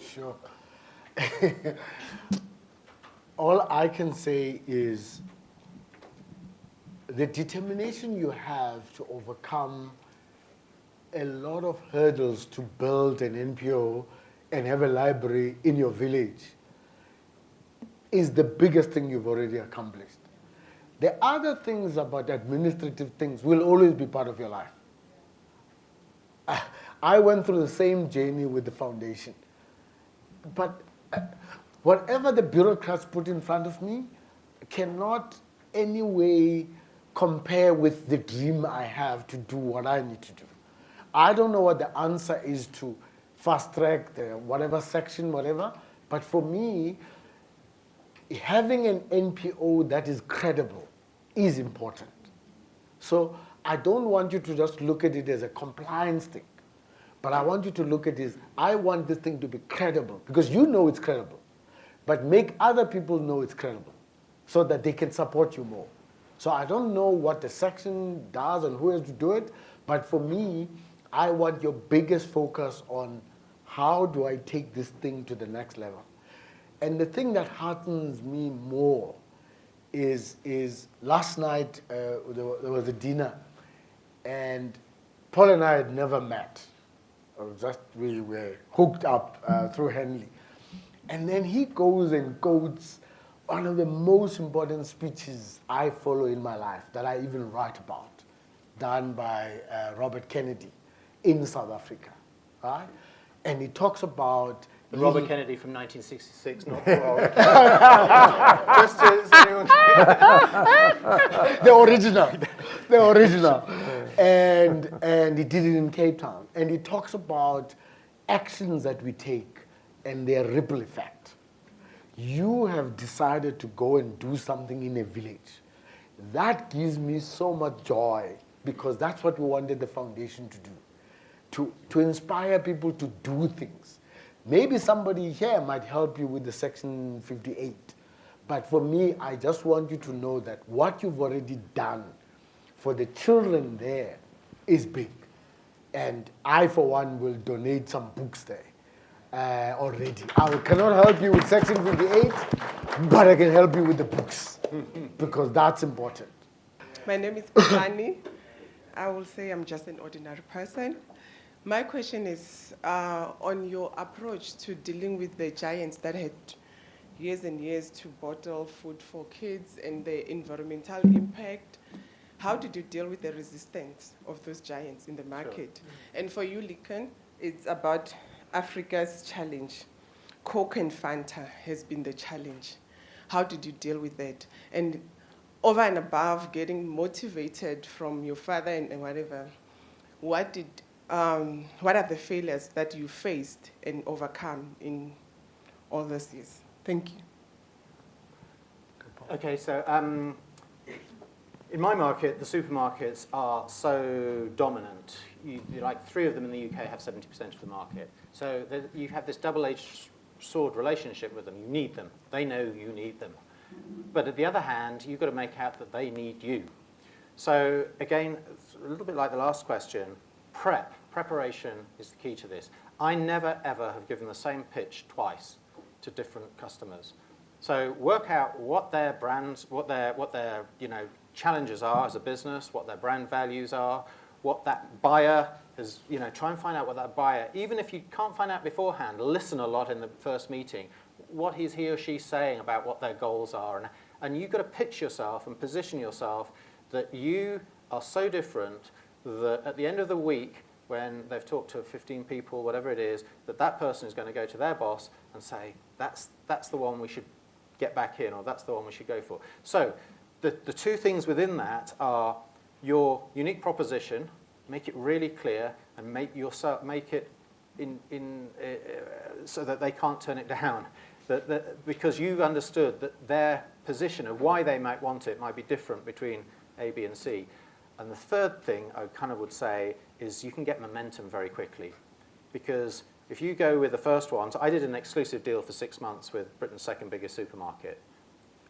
Sure. All I can say is the determination you have to overcome a lot of hurdles to build an NPO and have a library in your village is the biggest thing you've already accomplished. The other things about administrative things will always be part of your life. I went through the same journey with the foundation. But whatever the bureaucrats put in front of me cannot any way compare with the dream I have to do what I need to do. I don't know what the answer is to fast track the whatever section, whatever, but for me, having an NPO that is credible is important. So I don't want you to just look at it as a compliance thing, but I want you to look at it as, I want this thing to be credible, because you know it's credible, but make other people know it's credible so that they can support you more. So I don't know what the section does and who has to do it, but for me, I want your biggest focus on how do I take this thing to the next level. And the thing that heartens me more is last night there was a dinner, and Paul and I had never met. We were hooked up through Henley. And then he goes and quotes one of the most important speeches I follow in my life, that I even write about, done by Robert Kennedy in South Africa, right? And he talks about Robert Kennedy from 1966, not the original. And he did it in Cape Town. And he talks about actions that we take and their ripple effect. You have decided to go and do something in a village. That gives me so much joy, because that's what we wanted the foundation to do, to inspire people to do things. Maybe somebody here might help you with the Section 58. But for me, I just want you to know that what you've already done for the children there is big. And I, for one, will donate some books there already. I cannot help you with Section 58, but I can help you with the books, because that's important. My name is Pulani. I will say I'm just an ordinary person. My question is on your approach to dealing with the giants that had years and years to bottle food for kids and the environmental impact. How did you deal with the resistance of those giants in the market? Sure. And for you, Lincoln, it's about Africa's challenge. Coke and Fanta has been the challenge. How did you deal with that? And over and above getting motivated from your father and whatever, what are the failures that you faced and overcome in all those years? Thank you. Okay, so in my market, the supermarkets are so dominant. Like 3 of them in the UK have 70% of the market. So you have this double-edged sword relationship with them. You need them. They know you need them. But at the other hand, you've got to make out that they need you. So again, it's a little bit like the last question, preparation is the key to this. I never, ever have given the same pitch twice to different customers. So work out what their brands, what their challenges are as a business, what their brand values are, what that buyer is, try and find out what that buyer, even if you can't find out beforehand, listen a lot in the first meeting. What is he or she saying about what their goals are? And you've got to pitch yourself and position yourself that you are so different that at the end of the week, when they've talked to 15 people, whatever it is, that person is going to go to their boss and say, that's the one we should get back in, or that's the one we should go for. So the 2 things within that are your unique proposition, make it really clear, and make it so that they can't turn it down. Because you've understood that their position of why they might want it might be different between A, B, and C. And the third thing I kind of would say is you can get momentum very quickly. Because if you go with the first one, so I did an exclusive deal for 6 months with Britain's second biggest supermarket.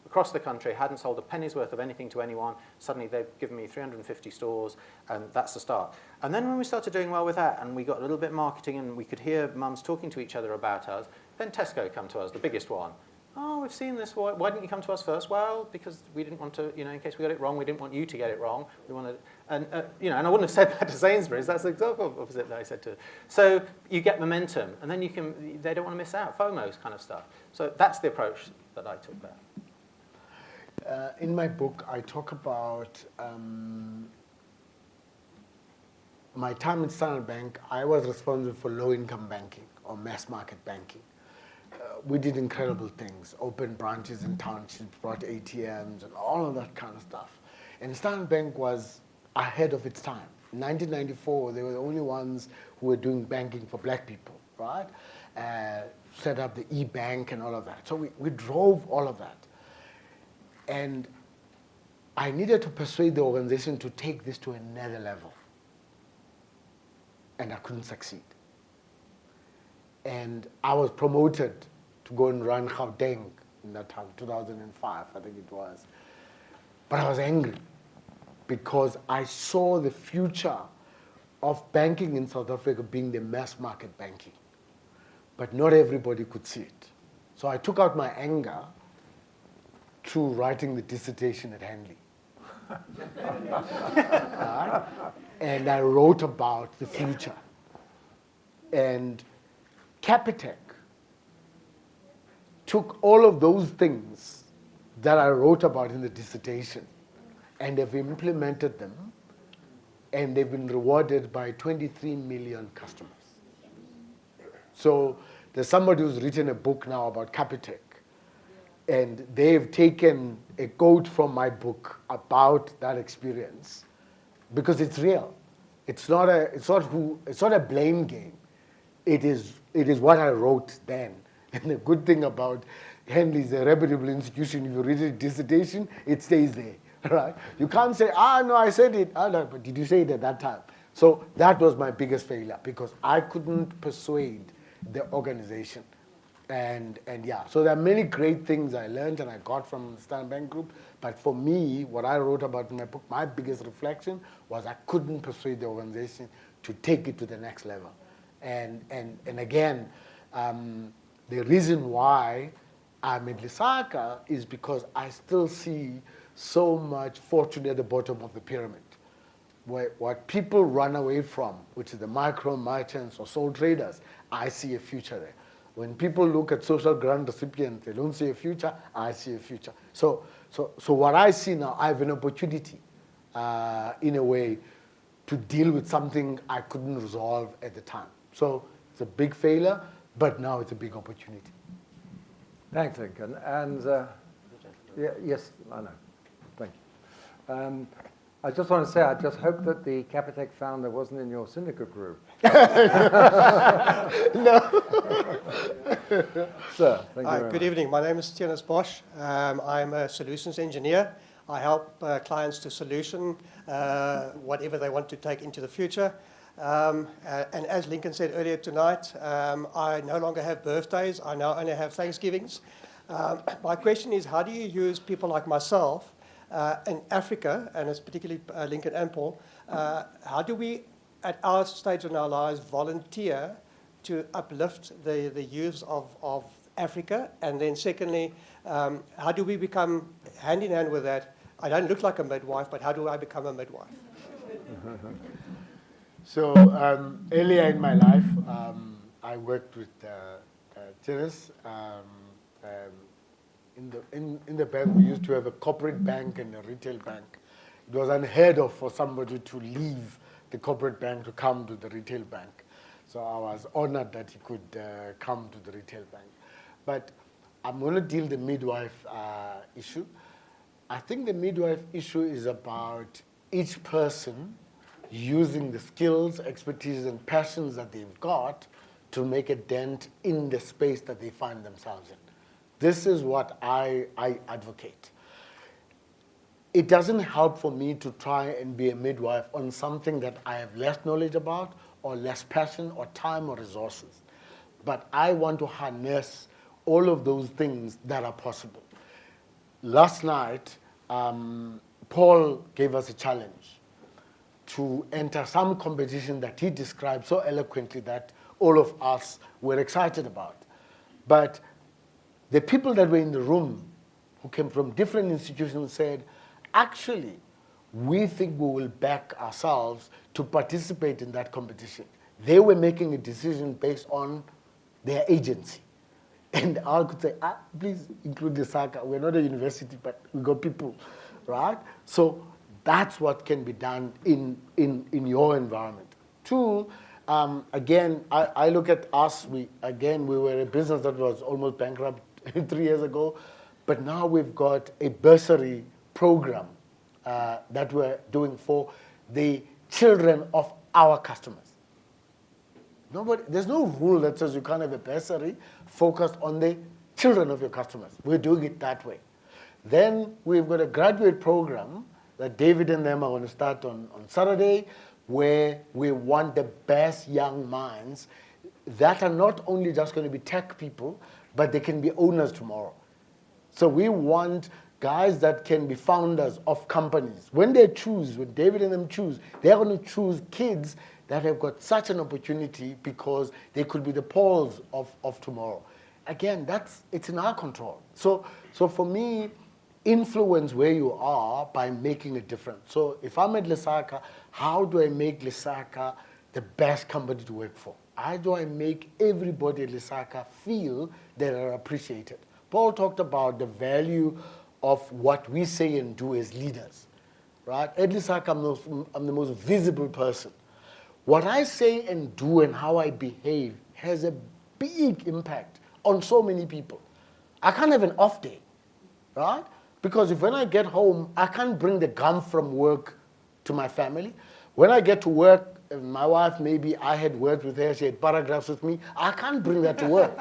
Across the country, hadn't sold a penny's worth of anything to anyone. Suddenly they've given me 350 stores, and that's the start. And then when we started doing well with that, and we got a little bit of marketing, and we could hear mums talking to each other about us, then Tesco come to us, the biggest one. Oh, we've seen this. Why didn't you come to us first? Well, because we didn't want to, in case we got it wrong, we didn't want you to get it wrong. We wanted, and and I wouldn't have said that to Sainsbury's. That's the exact opposite that I said to. So you get momentum, and then they don't want to miss out. FOMO's kind of stuff. So that's the approach that I took there. In my book, I talk about my time in Standard Bank. I was responsible for low-income banking or mass market banking. We did incredible things, opened branches in townships, brought ATMs, and all of that kind of stuff. And Standard Bank was ahead of its time. In 1994, they were the only ones who were doing banking for black people, right? set up the e-bank and all of that. So we drove all of that. And I needed to persuade the organization to take this to another level. And I couldn't succeed. And I was promoted to go and run Gauteng in that time, 2005, I think it was. But I was angry because I saw the future of banking in South Africa being the mass market banking. But not everybody could see it. So I took out my anger through writing the dissertation at Henley. Right? And I wrote about the future. And Capitec took all of those things that I wrote about in the dissertation and have implemented them, and they've been rewarded by 23 million customers. So there's somebody who's written a book now about Capitec, and they've taken a quote from my book about that experience because it's real. It's not a blame game. It is what I wrote then. And the good thing about Henley is a reputable institution. If you read a dissertation, it stays there, right? You can't say, no, I said it. No, but did you say it at that time? So that was my biggest failure because I couldn't persuade the organization. And yeah, so there are many great things I learned and I got from the Standard Bank Group. But for me, what I wrote about in my book, my biggest reflection was I couldn't persuade the organization to take it to the next level. And again, the reason why I'm at Lesaka is because I still see so much fortune at the bottom of the pyramid. What people run away from, which is the micro merchants or sole traders, I see a future there. When people look at social grant recipients, they don't see a future, I see a future. So what I see now, I have an opportunity, in a way, to deal with something I couldn't resolve at the time. So it's a big failure, but now it's a big opportunity. Thanks, Lincoln. And yes, I know. Thank you. I just want to say, I just hope that the Capitec founder wasn't in your syndicate group. No. Sir, thank you very Hi, much. good evening. My name is Tianus Bosch. I'm a solutions engineer. I help clients to solution whatever they want to take into the future. And as Lincoln said earlier tonight, I no longer have birthdays. I now only have Thanksgivings. My question is, how do you use people like myself in Africa, and it's particularly Lincoln and Paul, how do we, at our stage in our lives, volunteer to uplift the youths of Africa? And then secondly, how do we become hand in hand with that? I don't look like a midwife, but how do I become a midwife? So earlier in my life, I worked with Tianus. In the bank, we used to have a corporate bank and a retail bank. It was unheard of for somebody to leave the corporate bank to come to the retail bank. So I was honored that he could come to the retail bank. But I'm going to deal the midwife issue. I think the midwife issue is about each person using the skills, expertise, and passions that they've got to make a dent in the space that they find themselves in. This is what I advocate. It doesn't help for me to try and be a midwife on something that I have less knowledge about or less passion or time or resources. But I want to harness all of those things that are possible. Last night, Paul gave us a challenge to enter some competition that he described so eloquently that all of us were excited about. But the people that were in the room who came from different institutions said, actually, we think we will back ourselves to participate in that competition. They were making a decision based on their agency. And I could say, please include Lesaka. We're not a university, but we got people, right? So that's what can be done in your environment. Two, again, I look at us. We were a business that was almost bankrupt 3 years ago, but now we've got a bursary program that we're doing for the children of our customers. There's no rule that says you can't have a bursary focused on the children of your customers. We're doing it that way. Then we've got a graduate program that David and them are going to start on Saturday, where we want the best young minds that are not only just going to be tech people, but they can be owners tomorrow. So we want guys that can be founders of companies. When David and them choose, they're going to choose kids that have got such an opportunity because they could be the Pauls of tomorrow. Again, it's in our control. So for me, influence where you are by making a difference. So if I'm at Lesaka, how do I make Lesaka the best company to work for? How do I make everybody at Lesaka feel that they're appreciated? Paul talked about the value of what we say and do as leaders, right? At Lesaka, I'm the most visible person. What I say and do and how I behave has a big impact on so many people. I can't have an off day, right? Because when I get home, I can't bring the gum from work to my family. When I get to work, my wife, maybe I had worked with her, she had paragraphs with me, I can't bring that to work.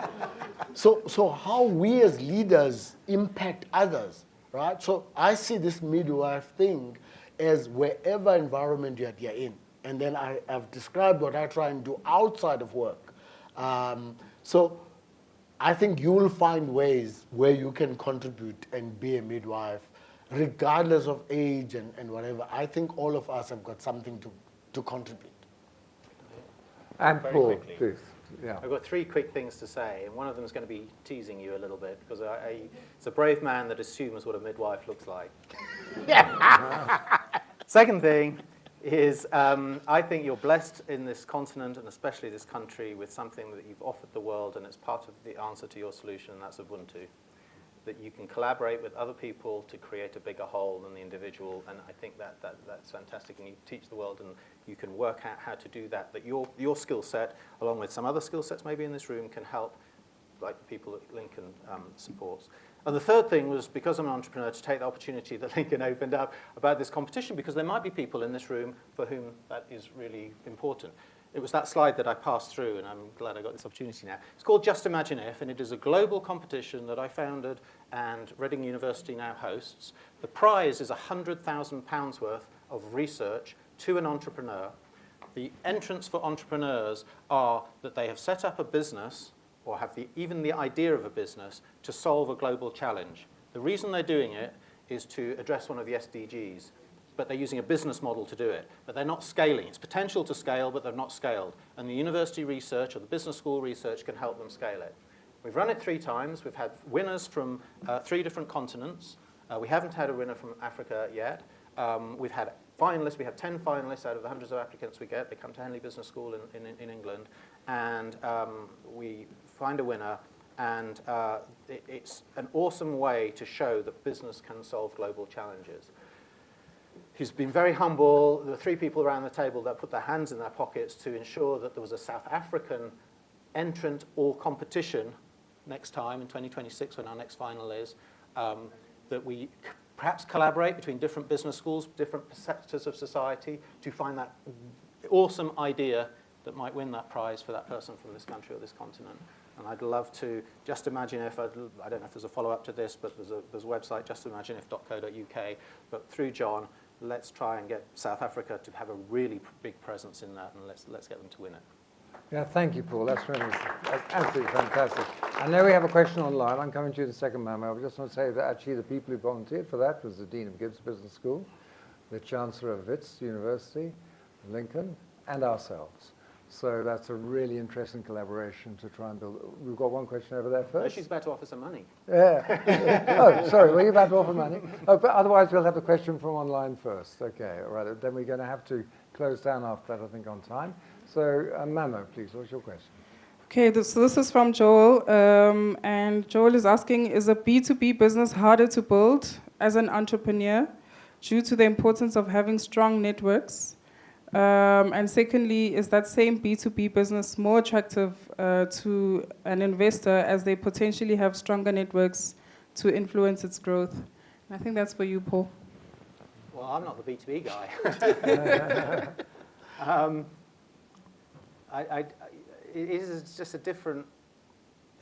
So how we as leaders impact others, right? So I see this midwife thing as wherever environment you're in. And then I've described what I try and do outside of work. So I think you will find ways where you can contribute and be a midwife, regardless of age and whatever. I think all of us have got something to contribute. And Very Paul, quickly. please. Yeah. I've got 3 quick things to say, and one of them is going to be teasing you a little bit, because it's a brave man that assumes what a midwife looks like. Second thing is I think you're blessed in this continent, and especially this country, with something that you've offered the world, and it's part of the answer to your solution, and that's Ubuntu. That you can collaborate with other people to create a bigger whole than the individual, and I think that's fantastic, and you teach the world, and you can work out how to do that, that your skill set, along with some other skill sets maybe in this room, can help, like the people that Lincoln supports. And the third thing was, because I'm an entrepreneur, to take the opportunity that Lincoln opened up about this competition, because there might be people in this room for whom that is really important. It was that slide that I passed through, and I'm glad I got this opportunity now. It's called Just Imagine If, and it is a global competition that I founded and Reading University now hosts. The prize is £100,000 worth of research to an entrepreneur. The entrance for entrepreneurs are that they have set up a business or have even the idea of a business to solve a global challenge. The reason they're doing it is to address one of the SDGs, but they're using a business model to do it. But they're not scaling. It's potential to scale, but they're not scaled. And the university research or the business school research can help them scale it. We've run it 3 times. We've had winners from 3 different continents. We haven't had a winner from Africa yet. We've had finalists. We have 10 finalists out of the hundreds of applicants we get. They come to Henley Business School in England. And we find a winner. And it's an awesome way to show that business can solve global challenges. He's been very humble. There were 3 people around the table that put their hands in their pockets to ensure that there was a South African entrant or competition next time in 2026 when our next final is, that we perhaps collaborate between different business schools, different sectors of society to find that awesome idea that might win that prize for that person from this country or this continent. And I'd love to just imagine if, I don't know if there's a follow-up to this, but there's a website, justimagineif.co.uk, but through John, let's try and get South Africa to have a really big presence in that, and let's get them to win it. Yeah, thank you, Paul. That's absolutely fantastic. I know we have a question online. I'm coming to you in a second, ma'am. I just want to say that actually the people who volunteered for that was the Dean of Gibbs Business School, the Chancellor of Wits University, Lincoln, and ourselves. So that's a really interesting collaboration to try and build. We've got one question over there first. No, she's about to offer some money. Yeah. Oh, sorry. Were you about to offer money? Oh, but otherwise we'll have the question from online first. Okay. All right. Then we're going to have to close down after that, I think, on time. So, Mamo, please. What's your question? Okay. So this is from Joel, and Joel is asking: is a B2B business harder to build as an entrepreneur due to the importance of having strong networks? And secondly, is that same B2B business more attractive to an investor as they potentially have stronger networks to influence its growth? And I think that's for you, Paul. Well, I'm not the B2B guy. is just a different.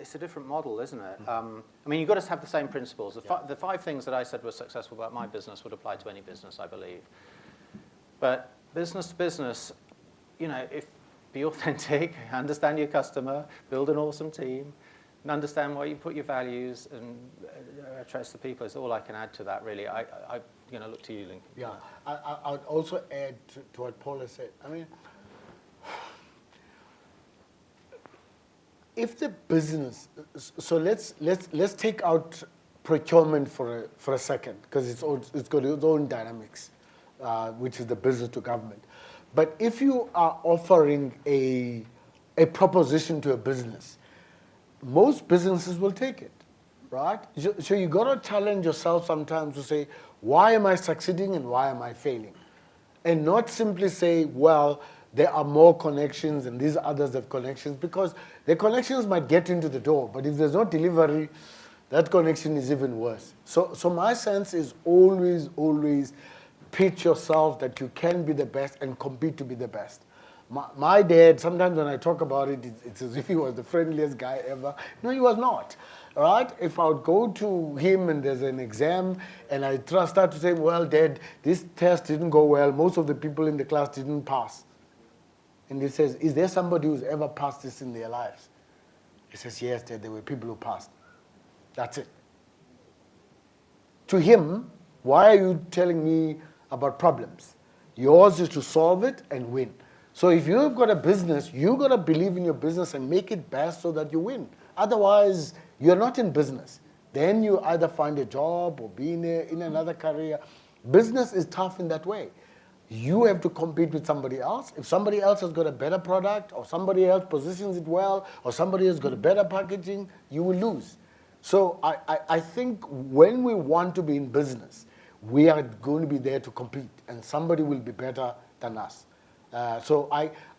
It's a different model, isn't it? I mean, you've got to have the same principles. The 5 things that I said were successful about my business would apply to any business, I believe. But business to business, be authentic, understand your customer, build an awesome team, and understand where you put your values, and trust the people is all I can add to that, really. I'm going to look to you, Lincoln. Yeah, I would also add to what Paul has said. I mean, if the business, so let's take out procurement for a second, because it's got its own dynamics, which is the business to government. But if you are offering a proposition to a business, most businesses will take it, right? So you got to challenge yourself sometimes to say, why am I succeeding and why am I failing? And not simply say, well, there are more connections and these others have connections, because the connections might get into the door, but if there's no delivery, that connection is even worse. So my sense is always pitch yourself that you can be the best and compete to be the best. My dad, sometimes when I talk about it, it's as if he was the friendliest guy ever. No, he was not. Right? If I would go to him and there's an exam and I start to say, well, Dad, this test didn't go well. Most of the people in the class didn't pass. And he says, is there somebody who's ever passed this in their lives? He says, yes, Dad, there were people who passed. That's it. To him, why are you telling me about problems? Yours is to solve it and win. So if you've got a business, you've got to believe in your business and make it best so that you win. Otherwise, you're not in business. Then you either find a job or be in another career. Business is tough in that way. You have to compete with somebody else. If somebody else has got a better product, or somebody else positions it well, or somebody has got a better packaging, you will lose. So I think when we want to be in business, we are going to be there to compete, and somebody will be better than us. So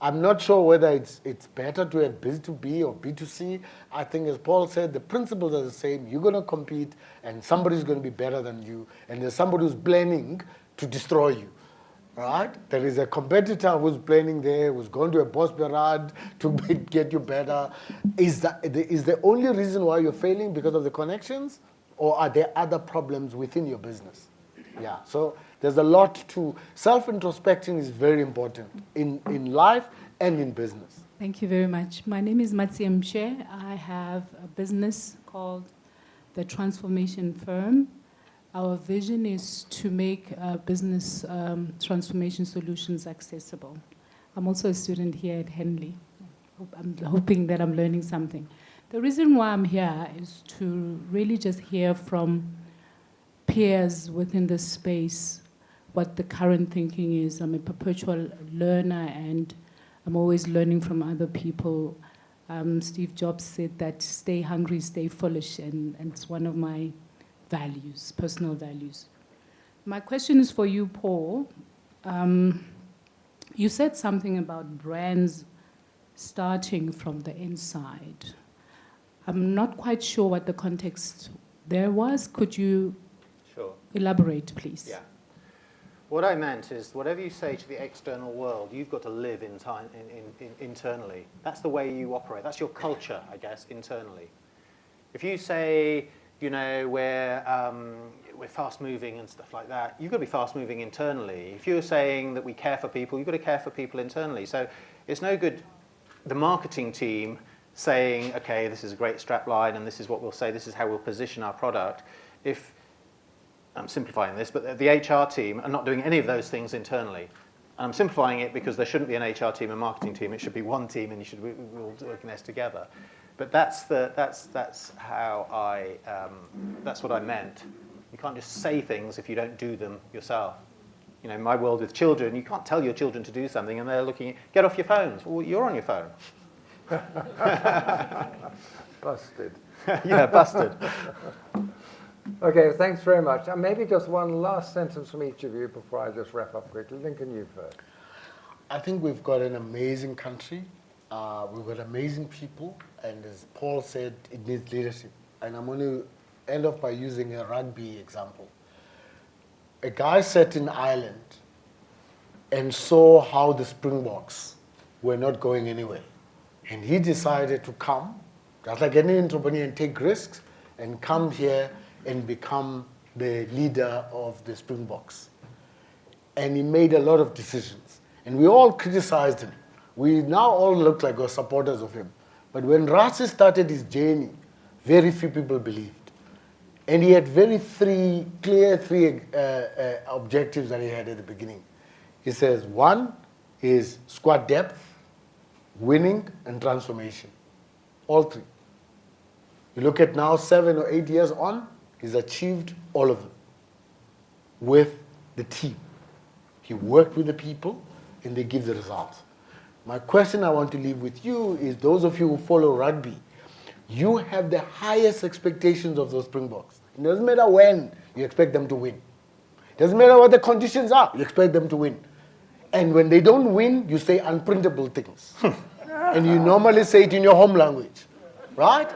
I'm not sure whether it's better to have B2B or B2C. I think, as Paul said, the principles are the same. You're going to compete, and somebody's going to be better than you, and there's somebody who's planning to destroy you. Right? There is a competitor who's planning there, who's going to a boss barrage to get you better. Is the only reason why you're failing because of the connections, or are there other problems within your business? Yeah, so there's a lot to... Self-introspection is very important in life and in business. Thank you very much. My name is Matsi Mshe. I have a business called The Transformation Firm. Our vision is to make business transformation solutions accessible. I'm also a student here at Henley. I'm hoping that I'm learning something. The reason why I'm here is to really just hear from peers within the space what the current thinking is. I'm a perpetual learner, and I'm always learning from other people. Steve Jobs said that stay hungry, stay foolish, and it's one of my values, personal values. My question is for you, Paul. You said something about brands starting from the inside. I'm not quite sure what the context there was. Could you elaborate, please? Yeah. What I meant is, whatever you say to the external world, you've got to live internally. That's the way you operate. That's your culture, I guess, internally. If you say, we're fast-moving and stuff like that, you've got to be fast-moving internally. If you're saying that we care for people, you've got to care for people internally. So it's no good the marketing team saying, okay, this is a great strap line and this is what we'll say, this is how we'll position our product. If, I'm simplifying this, but the HR team are not doing any of those things internally. And I'm simplifying it because there shouldn't be an HR team and marketing team. It should be one team, and we're all working this together. But that's how that's what I meant. You can't just say things if you don't do them yourself. In my world with children, you can't tell your children to do something, and they're looking, get off your phones. Well, you're on your phone. Busted. Yeah, busted. Okay, thanks very much. And maybe just one last sentence from each of you before I just wrap up quickly. Lincoln, you first. I think we've got an amazing country. We've got amazing people. And as Paul said, it needs leadership. And I'm going to end off by using a rugby example. A guy sat in Ireland and saw how the Springboks were not going anywhere. And he decided to come, just like any entrepreneur, and take risks, and come here and become the leader of the Springboks. And he made a lot of decisions. And we all criticized him. We now all look like we're supporters of him. But when Rasi started his journey, very few people believed. And he had clear three objectives that he had at the beginning. He says, one is squad depth, winning, and transformation. All three. You look at now, 7 or 8 years on, he's achieved all of them with the team. He worked with the people, and they give the results. My question I want to leave with you is, those of you who follow rugby, you have the highest expectations of those Springboks. It doesn't matter when, you expect them to win. It doesn't matter what the conditions are, you expect them to win. And when they don't win, you say unprintable things. And you normally say it in your home language, right?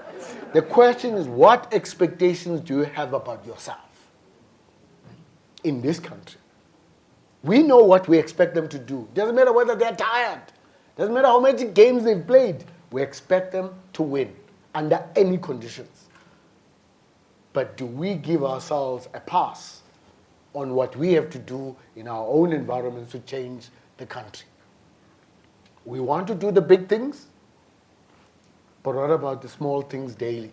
The question is, what expectations do you have about yourself in this country? We know what we expect them to do. Doesn't matter whether they're tired. Doesn't matter how many games they've played. We expect them to win under any conditions. But do we give ourselves a pass on what we have to do in our own environments to change the country? We want to do the big things, but what about the small things daily?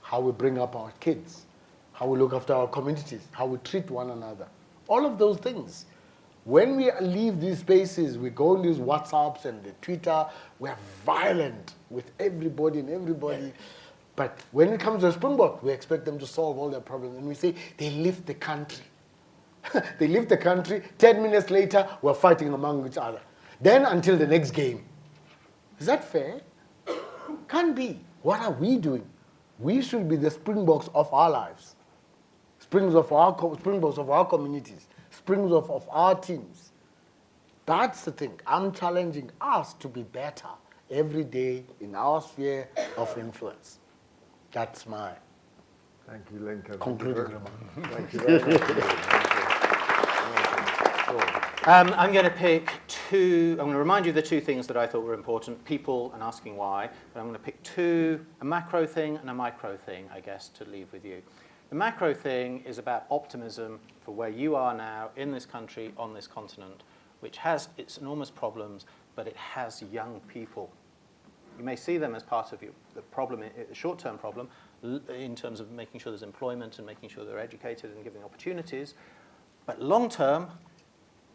How we bring up our kids, how we look after our communities, how we treat one another. All of those things. When we leave these spaces, we go on these WhatsApps and the Twitter, we're violent with everybody and everybody. But when it comes to Springbok, we expect them to solve all their problems. And we say, they lift the country. They lift the country. 10 minutes later, we're fighting among each other. Then until the next game. Is that fair? Can't be. What are we doing? We should be the Springboks of our lives. Springboks of our communities. Springboks of our teams. That's the thing. I'm challenging us to be better every day in our sphere of influence. That's my concluding remark. Thank you very much. I'm going to pick two. I'm going to remind you of the two things that I thought were important, people and asking why. But I'm going to pick two, a macro thing and a micro thing, I guess, to leave with you. The macro thing is about optimism for where you are now in this country, on this continent, which has its enormous problems, but it has young people. You may see them as part of the problem, a short-term problem, in terms of making sure there's employment and making sure they're educated and giving opportunities. But long-term,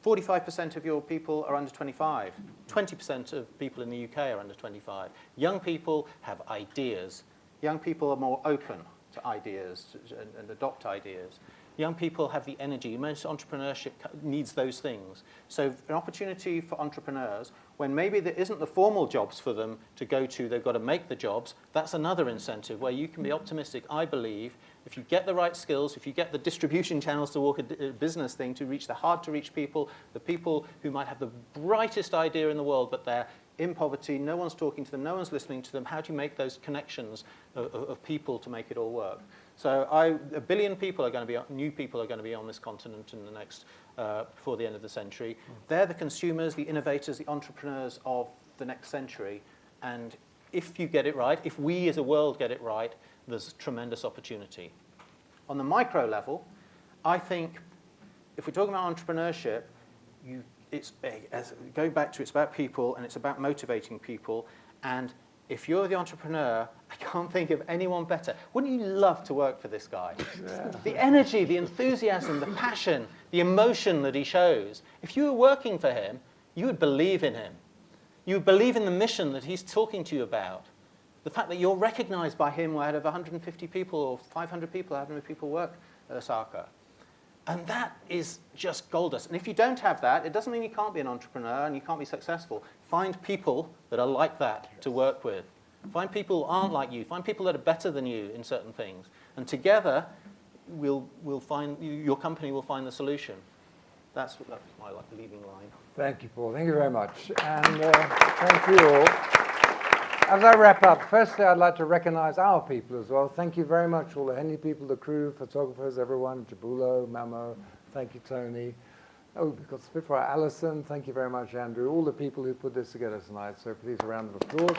45% of your people are under 25. 20% of people in the UK are under 25. Young people have ideas. Young people are more open to ideas and adopt ideas. Young people have the energy. Most entrepreneurship needs those things. So an opportunity for entrepreneurs, when maybe there isn't the formal jobs for them to go to, they've got to make the jobs, that's another incentive where you can be optimistic, I believe. If you get the right skills, if you get the distribution channels to walk a business thing to reach the hard-to-reach people, the people who might have the brightest idea in the world, but they're in poverty, no one's talking to them, no one's listening to them, how do you make those connections of people to make it all work? So 1 billion people are going to be, new people are going to be on this continent in the next, before the end of the century. They're the consumers, the innovators, the entrepreneurs of the next century. And if you get it right, if we as a world get it right, there's tremendous opportunity. On the micro level, I think if we're talking about entrepreneurship, going back to it's about people and it's about motivating people. And if you're the entrepreneur, I can't think of anyone better. Wouldn't you love to work for this guy? Yeah. The energy, the enthusiasm, the passion, the emotion that he shows. If you were working for him, you would believe in him. You would believe in the mission that he's talking to you about. The fact that you're recognized by him out of 150 people or 500 people, however many people work at Lesaka. And that is just gold dust. And if you don't have that, it doesn't mean you can't be an entrepreneur and you can't be successful. Find people that are like that to work with. Find people who aren't like you. Find people that are better than you in certain things. And together, we'll find, your company will find the solution. That's my leading line. Thank you, Paul. Thank you very much. And thank you all. As I wrap up, firstly, I'd like to recognize our people as well. Thank you very much, all the Henley people, the crew, photographers, everyone, Jabulo, Mamo, thank you, Tony. Oh, we've got Spitfire Alison. Thank you very much, Andrew. All the people who put this together tonight. So please, a round of applause.